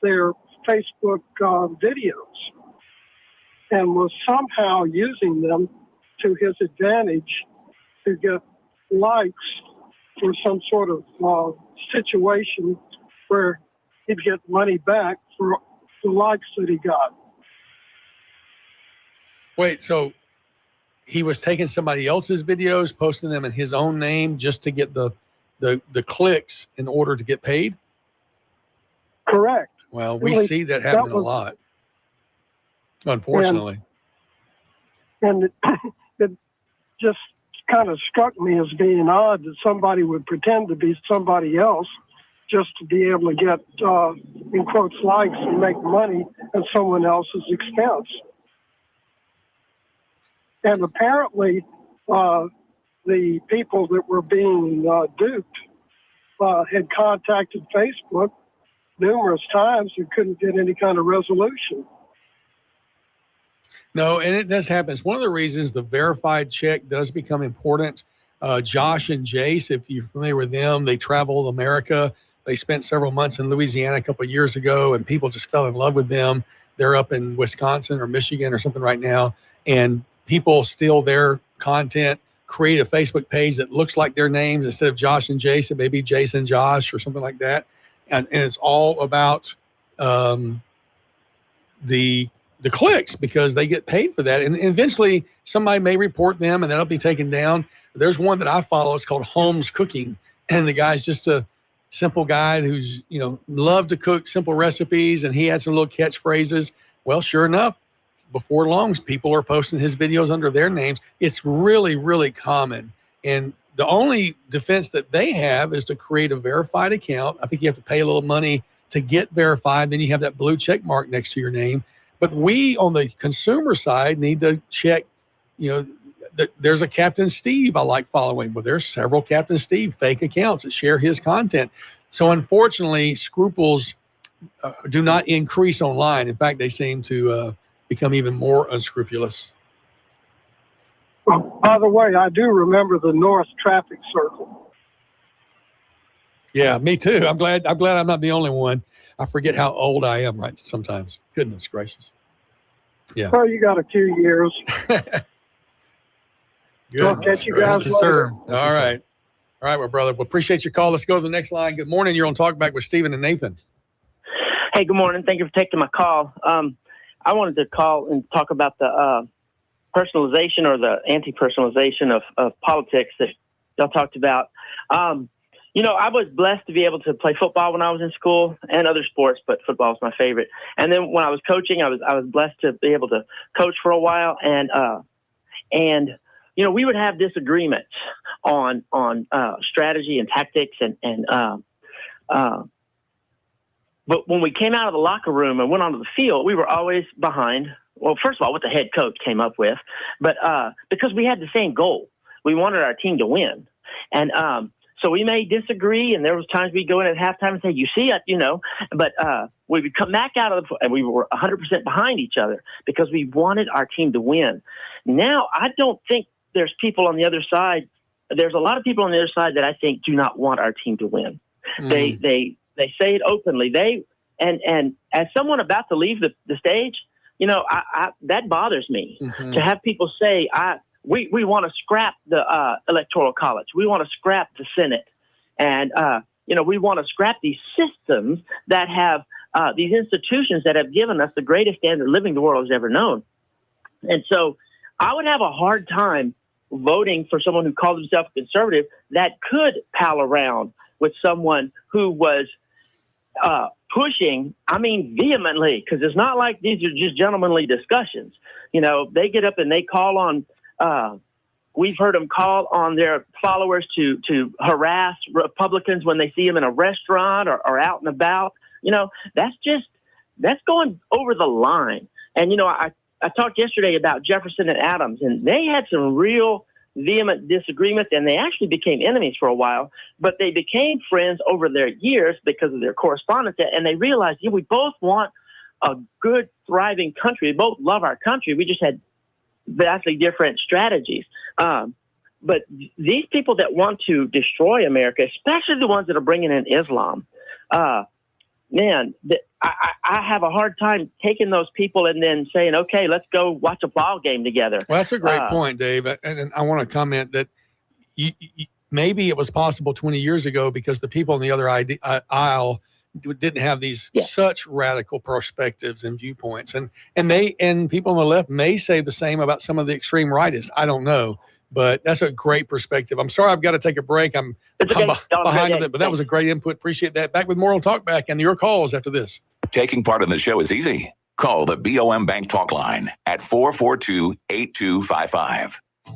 their Facebook videos and was somehow using them to his advantage to get likes for some sort of situation where he'd get money back for the likes that he got. Wait, so he was taking somebody else's videos, posting them in his own name just to get the clicks in order to get paid? Correct. Well, we see that happening a lot, unfortunately. And it just kind of struck me as being odd that somebody would pretend to be somebody else just to be able to get, in quotes, likes and make money at someone else's expense. And apparently, the people that were being duped had contacted Facebook numerous times and couldn't get any kind of resolution. No, and it does happen. It's one of the reasons the verified check does become important. Josh and Jace, if you're familiar with them, they travel America. They spent several months in Louisiana a couple of years ago, and people just fell in love with them. They're up in Wisconsin or Michigan or something right now, and people steal their content, create a Facebook page that looks like their names. Instead of Josh and Jason, maybe Jason Josh or something like that. And it's all about the clicks, because they get paid for that. And eventually somebody may report them and that'll be taken down. There's one that I follow. It's called Holmes Cooking. And the guy's just a simple guy who's, loved to cook simple recipes. And he had some little catchphrases. Well, sure enough, before long, people are posting his videos under their names. It's really, really common. And the only defense that they have is to create a verified account. I think you have to pay a little money to get verified. Then you have that blue check mark next to your name. But we, on the consumer side, need to check, there's a Captain Steve I like following. Well, there's several Captain Steve fake accounts that share his content. So unfortunately, scruples do not increase online. In fact, they seem to become even more unscrupulous. By the way, I do remember the North Traffic Circle. Yeah, me too. I'm glad I'm not the only one. I forget how old I am, right? Sometimes. Goodness gracious. Yeah. Well, you got a few years. Good. I'll catch you guys later. Sir. All right. All right, well, brother. Well, appreciate your call. Let's go to the next line. Good morning. You're on Talkback with Stephen and Nathan. Hey, good morning. Thank you for taking my call. I wanted to call and talk about the personalization or the anti-personalization of politics that y'all talked about. I was blessed to be able to play football when I was in school and other sports, but football was my favorite. And then when I was coaching, I was blessed to be able to coach for a while. And we would have disagreements on strategy and tactics but when we came out of the locker room and went onto the field, we were always behind. Well, first of all, what the head coach came up with, but because we had the same goal, we wanted our team to win. And so we may disagree, and there was times we'd go in at halftime and say, "You see it," but we would come back out of and we were 100% behind each other because we wanted our team to win. Now, I don't think there's people on the other side. There's a lot of people on the other side that I think do not want our team to win. They say it openly. And as someone about to leave the stage, that bothers me to have people say, we want to scrap the Electoral College. We want to scrap the Senate. And, we want to scrap these systems that have these institutions that have given us the greatest standard of living the world has ever known. And so I would have a hard time voting for someone who calls himself a conservative that could pal around with someone who was pushing, vehemently, because it's not like these are just gentlemanly discussions. They get up and they call on, we've heard them call on their followers to harass Republicans when they see them in a restaurant or out and about. That's going over the line. And, I talked yesterday about Jefferson and Adams, and they had some real vehement disagreements, and they actually became enemies for a while, but they became friends over their years because of their correspondence, and they realized, we both want a good, thriving country. We both love our country. We just had vastly different strategies. But these people that want to destroy America, especially the ones that are bringing in Islam, I have a hard time taking those people and then saying, okay, let's go watch a ball game together. Well, that's a great point, Dave. And I want to comment that maybe it was possible 20 years ago because the people on the other aisle didn't have these such radical perspectives and viewpoints. And people on the left may say the same about some of the extreme rightists. I don't know. But that's a great perspective. I'm sorry I've got to take a break. I'm behind on it, but that was a great input. Appreciate that. Back with more on Talkback and your calls after this. Taking part in the show is easy. Call the BOM Bank Talk Line at 442-8255.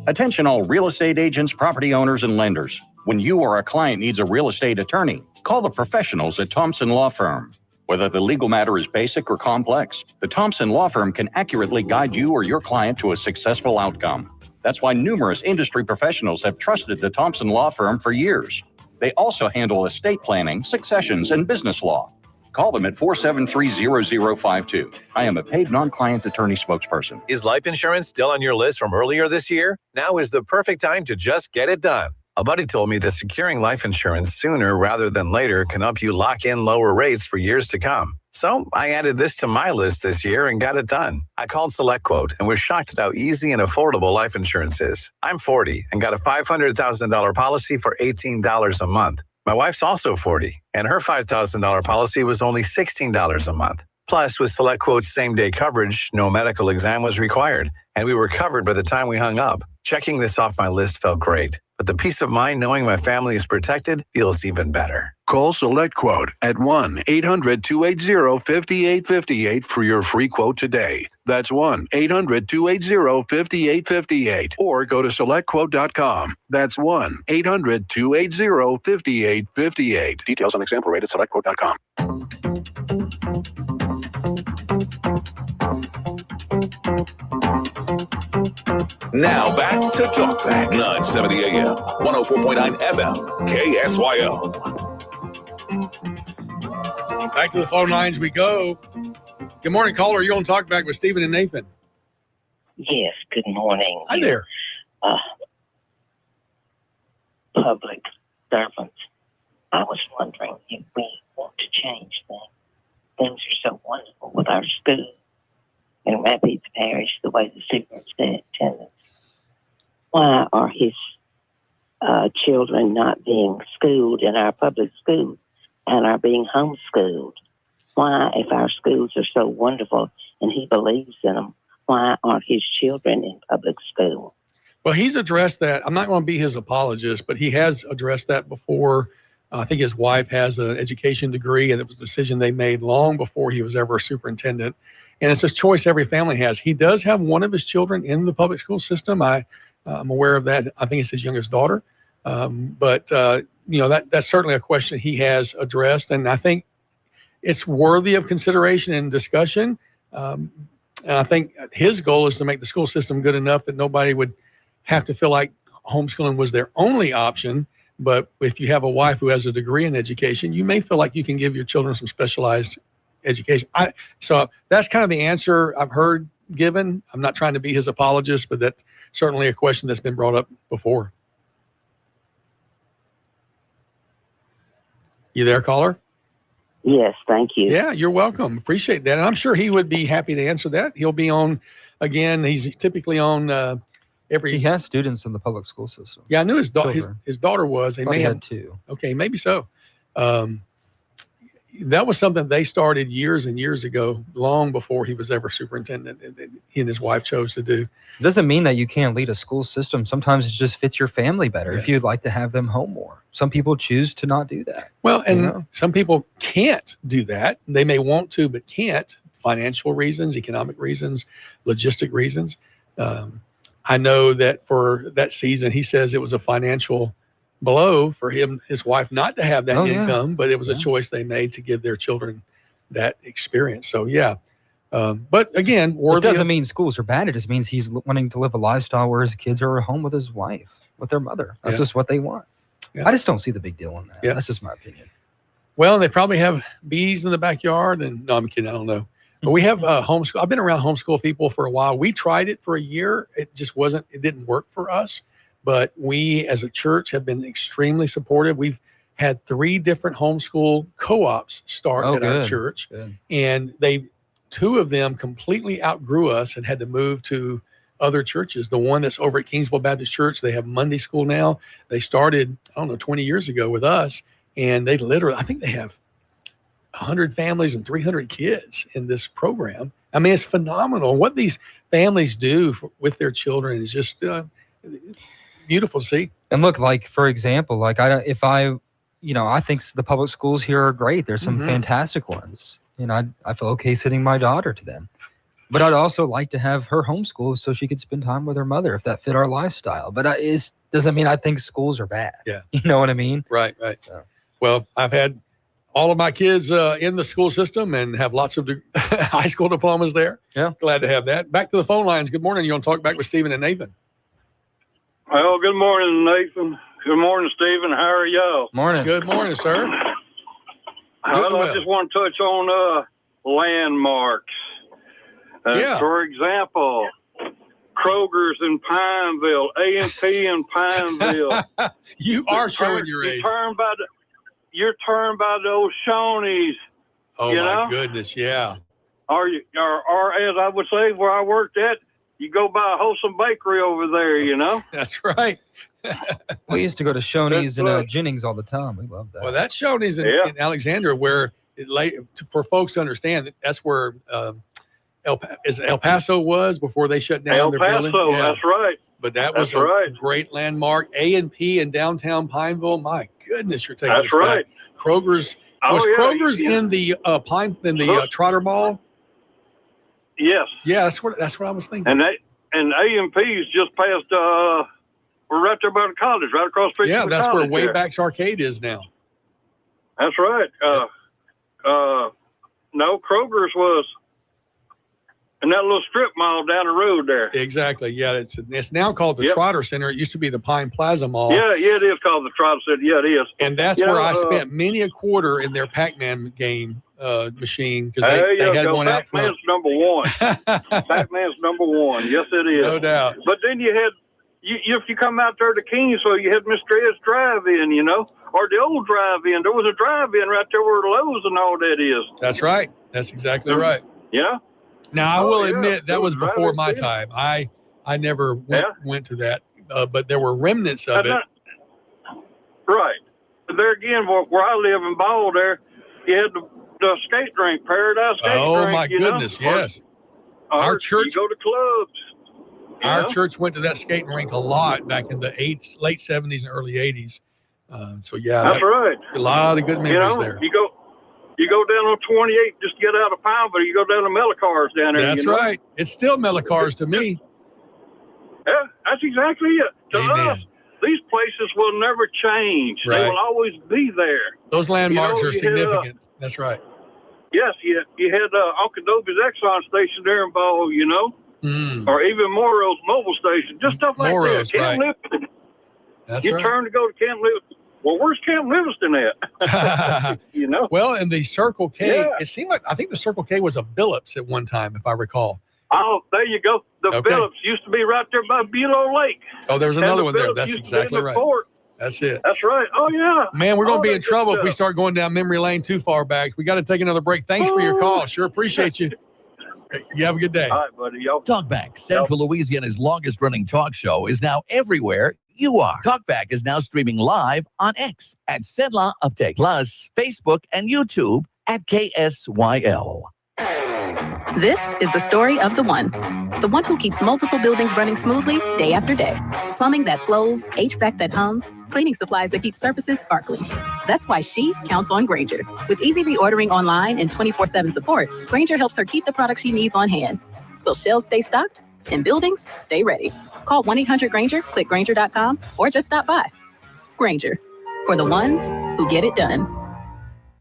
Attention all real estate agents, property owners, and lenders. When you or a client needs a real estate attorney, call the professionals at Thompson Law Firm. Whether the legal matter is basic or complex, the Thompson Law Firm can accurately guide you or your client to a successful outcome. That's why numerous industry professionals have trusted the Thompson Law Firm for years. They also handle estate planning, successions, and business law. Call them at 473-0052. I am a paid non-client attorney spokesperson. Is life insurance still on your list from earlier this year? Now is the perfect time to just get it done. A buddy told me that securing life insurance sooner rather than later can help you lock in lower rates for years to come. So I added this to my list this year and got it done. I called SelectQuote and was shocked at how easy and affordable life insurance is. I'm 40 and got a $500,000 policy for $18 a month. My wife's also 40, and her $5,000 policy was only $16 a month. Plus, with SelectQuote's same-day coverage, no medical exam was required, and we were covered by the time we hung up. Checking this off my list felt great, but the peace of mind knowing my family is protected feels even better. Call SelectQuote at 1-800-280-5858 for your free quote today. That's 1-800-280-5858. Or go to SelectQuote.com. That's 1-800-280-5858. Details on example rate at SelectQuote.com. Now back to Talkback, 970 AM, 104.9 FM, KSYO. Back to the phone lines we go. Good morning, caller. You're on Talkback with Stephen and Nathan. Yes, good morning. Hi there. Public servants. I was wondering if we want to change things. Things are so wonderful with our school in Rapids Parish, the way the superintendent. Why are his children not being schooled in our public schools and are being homeschooled? Why, if our schools are so wonderful and he believes in them, why aren't his children in public school? Well, he's addressed that. I'm not going to be his apologist, but he has addressed that before. I think his wife has an education degree, and it was a decision they made long before he was ever a superintendent. And it's a choice every family has. He does have one of his children in the public school system. I'm aware of that. I think it's his youngest daughter. But that's certainly a question he has addressed. And I think it's worthy of consideration and discussion. And I think his goal is to make the school system good enough that nobody would have to feel like homeschooling was their only option. But if you have a wife who has a degree in education, you may feel like you can give your children some specialized education. So that's kind of the answer I've heard given. I'm not trying to be his apologist, but that's certainly a question that's been brought up before. You there, caller? Yes, thank you. Yeah, you're welcome. Appreciate that. And I'm sure he would be happy to answer that. He'll be on, again, he's typically on He has students in the public school system. Yeah, I knew his daughter was. They Thought may he have had two. Okay, maybe so. That was something they started years and years ago, long before he was ever superintendent, and he and his wife chose to do. It doesn't mean that you can't lead a school system. Sometimes it just fits your family better if Yeah. you'd like to have them home more. Some people choose to not do that. Well, and some people can't do that. They may want to, but can't. Financial reasons, economic reasons, logistic reasons. I know that for that season, he says it was a financial blow for him, his wife, not to have that income, but it was a choice they made to give their children that experience. So, yeah. But again, It doesn't mean schools are bad. It just means he's wanting to live a lifestyle where his kids are at home with his wife, with their mother. That's just what they want. Yeah. I just don't see the big deal in that. Yeah. That's just my opinion. Well, they probably have bees in the backyard, and no, I'm kidding. I don't know. But we have homeschool. I've been around homeschool people for a while. We tried it for a year. It didn't work for us. But we, as a church, have been extremely supportive. We've had 3 different homeschool co-ops start at our church, and two of them completely outgrew us and had to move to other churches. The one that's over at Kingsville Baptist Church, they have Monday school now. They started, 20 years ago with us, and they literally, I think they have 100 families and 300 kids in this program. I mean, it's phenomenal. What these families do with their children is just beautiful to see. And look, like, for example, I think the public schools here are great. There's some fantastic ones. And I feel okay sending my daughter to them. But I'd also like to have her homeschooled so she could spend time with her mother if that fit our lifestyle. But it doesn't mean I think schools are bad. Yeah. You know what I mean? Right. So. Well, I've had all of my kids in the school system and have lots of high school diplomas there. Yeah. Glad to have that. Back to the phone lines. Good morning. You want to talk back with Stephen and Nathan? Well, good morning, Nathan. Good morning, Stephen. How are y'all? Morning. Good morning, sir. I just want to touch on landmarks. For example, Kroger's in Pineville, A&P in Pineville. You are showing your age. You're turned by the old Shawnees. Oh, my goodness, yeah. Or as I would say, where I worked at, you go by a Wholesome Bakery over there, you know? That's right. We used to go to Shoney's and Jennings all the time. We loved that. Well, that's Shoney's in Alexandria, where, for folks to understand, that's where El Paso was before they shut down their building. El Paso, that's right. But that was a great landmark. A&P in downtown Pineville. My goodness, you're taking That's right. back. Kroger's. Was Kroger's in the Trotter Mall? Yes. Yeah, that's what I was thinking. And A&P's just past. We're right there by the college, right across the street. Yeah, from the that's college where there. Wayback's Arcade is now. That's right. No, Kroger's was in that little strip mall down the road there. Exactly. Yeah, it's now called the Trotter Center. It used to be the Pine Plaza Mall. Yeah, it is called the Trotter Center. Yeah, it is. And that's where I spent many a quarter in their Pac-Man game machine because they had one out front. Pac-Man's number one. Pac-Man's number one. Yes, it is. No doubt. But then you had, if you come out there to Kingsville, you had Mr. Ed's Drive-In, you know, or the old Drive-In. There was a Drive-In right there where the Lowe's and all that is. That's right. That's exactly right. Yeah. Now, I will admit that was before my time. I never went to that, but there were remnants of it. Right. There again, where I live in Ball there, you had the skate rink, Paradise Skate Rink. Oh, my goodness, yes. Our church. You go to clubs. Our church went to that skating rink a lot back in the late 70s and early 80s. So, yeah. That's right. A lot of good memories there. You go down on 28, just get out of Pineville. You go down to Mellicars down there. That's right. It's still Mellicars to me. Yeah, that's exactly it. To us, these places will never change. Right. They will always be there. Those landmarks are significant. That's right. Yes, you had Uncle Dobie's Exxon station there in Ball, you know, or even Moro's mobile station, just stuff like Moro's, that. Camp Livingston. That's you right. turn to go to Camp Livingston. Well, where's Camp Livingston at? You know? Well, in the Circle K, it seemed like, I think the Circle K was a Billups at one time, if I recall. Oh, there you go. The Billups used to be right there by Belo Lake. Oh, there's another one there. That's exactly right. That's it. That's right. Oh, yeah. Man, we're going to be in trouble if we start going down memory lane too far back. We got to take another break. Thanks for your call. Sure appreciate you. You have a good day. All right, buddy. Talkback, Central Louisiana's longest-running talk show, is now everywhere you are. Talkback is now streaming live on X at Sedla Update, plus Facebook and YouTube at KSYL. This is the story of the one who keeps multiple buildings running smoothly day after day. Plumbing that flows, HVAC that hums, cleaning supplies that keep surfaces sparkling. That's why she counts on Grainger. With easy reordering online and 24/7 support, Grainger helps her keep the products she needs on hand. So shelves stay stocked and buildings stay ready. Call 1-800-GRAINGER, click Grainger.com, or just stop by. Grainger, for the ones who get it done.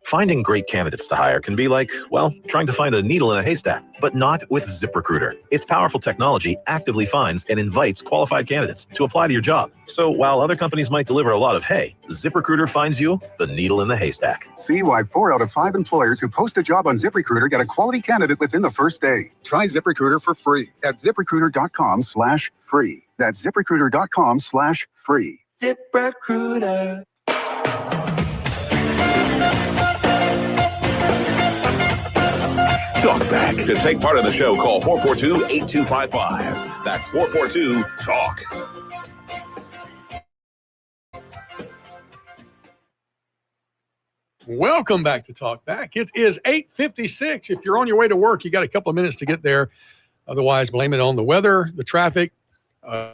Finding great candidates to hire can be like, well, trying to find a needle in a haystack, but not with ZipRecruiter. Its powerful technology actively finds and invites qualified candidates to apply to your job. So while other companies might deliver a lot of hay, ZipRecruiter finds you the needle in the haystack. See why 4 out of 5 employers who post a job on ZipRecruiter get a quality candidate within the first day. Try ZipRecruiter for free at ZipRecruiter.com/free. That's ZipRecruiter.com/free. ZipRecruiter. Talkback. To take part in the show, call 442-8255. That's 442-TALK. Welcome back to Talkback. It is 8:56. If you're on your way to work, you got a couple of minutes to get there. Otherwise, blame it on the weather, the traffic, a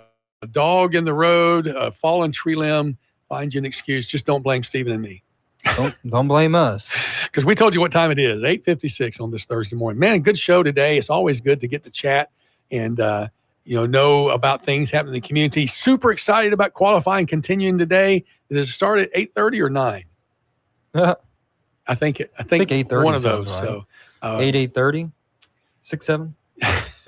dog in the road, a fallen tree limb. Find you an excuse. Just don't blame Stephen and me. Don't blame us. Because we told you what time it is, 8:56 on this Thursday morning. Man, good show today. It's always good to get to chat and know about things happening in the community. Super excited about qualifying continuing today. Does it start at 8:30 or 9? I think 8:30 one of those. Right. So 8:30, 6, 7.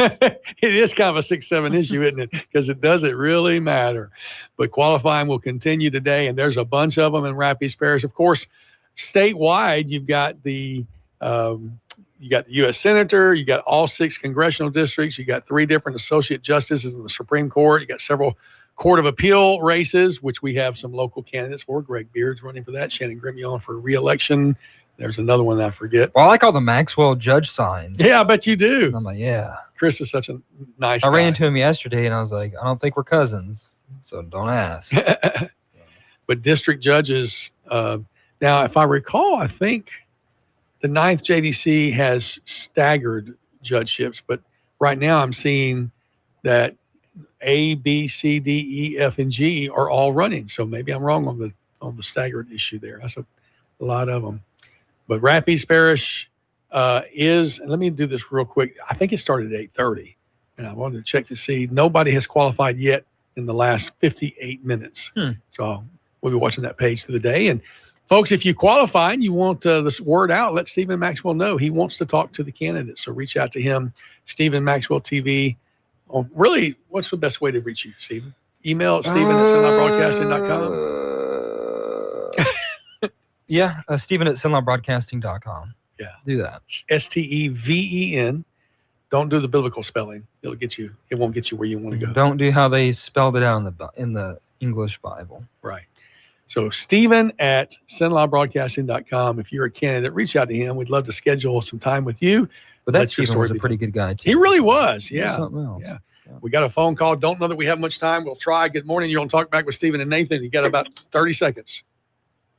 It is kind of a 6-7 issue, isn't it? Because it doesn't really matter. But qualifying will continue today, and there's a bunch of them in Rapides Parish. Of course, statewide, you've got the You got the U.S. Senator. You got all 6 congressional districts. You got 3 different associate justices in the Supreme Court. You got several Court of Appeal races, which we have some local candidates for. Greg Beard's running for that. Shannon Grimion for re-election. There's another one that I forget. Well, I like all the Maxwell judge signs. Yeah, I bet you do. And I'm like, yeah. Chris is such a nice I guy. ran into him yesterday, and I was like, I don't think we're cousins, so don't ask. But district judges, now, if I recall, I think the 9th JDC has staggered judgeships, but right now I'm seeing that A, B, C, D, E, F, and G are all running. So maybe I'm wrong on the staggered issue there. That's a lot of them. But Rapides Parish is, and let me do this real quick. I think it started at 8:30, and I wanted to check to see. Nobody has qualified yet in the last 58 minutes. So we'll be watching that page through the day. And folks, if you qualify and you want this word out, let Stephen Maxwell know. He wants to talk to the candidates. So reach out to him, Stephen Maxwell TV. Really, what's the best way to reach you, Stephen? Email at Stephen@SendLineBroadcasting.com. Yeah, Stephen at SendLineBroadcasting.com. Yeah. Do that. STEVEN. Don't do the biblical spelling. It won't get you where you want to go. Don't do how they spelled it out in the English Bible. Right. So Stephen at SendLineBroadcasting.com. If you're a candidate, reach out to him. We'd love to schedule some time with you. But that Stephen was a pretty good guy, too. He really was, yeah. Something else. Yeah. We got a phone call. Don't know that we have much time. We'll try. Good morning. You're on Talkback with Stephen and Nathan. You got about 30 seconds.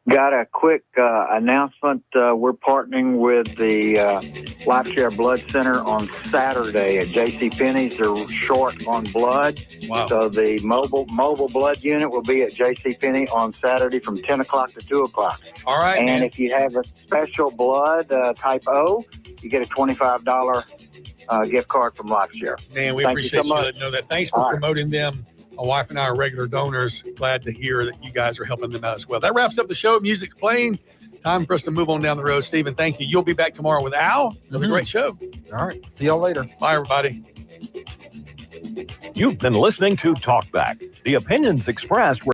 Got a quick announcement. We're partnering with the Life Care Blood Center on Saturday at JCPenney's. They're short on blood. Wow. So the mobile blood unit will be at JCPenney on Saturday from 10 o'clock to 2 o'clock. All right. And man. if you have a special blood type O, you get a $25 gift card from Life Share. Man, we appreciate you letting know that. Thanks for promoting them. My wife and I are regular donors. Glad to hear that you guys are helping them out as well. That wraps up the show. Music's playing. Time for us to move on down the road. Stephen, thank you. You'll be back tomorrow with Al. Another great show. All right. See y'all later. Bye, everybody. You've been listening to Talkback. The opinions expressed were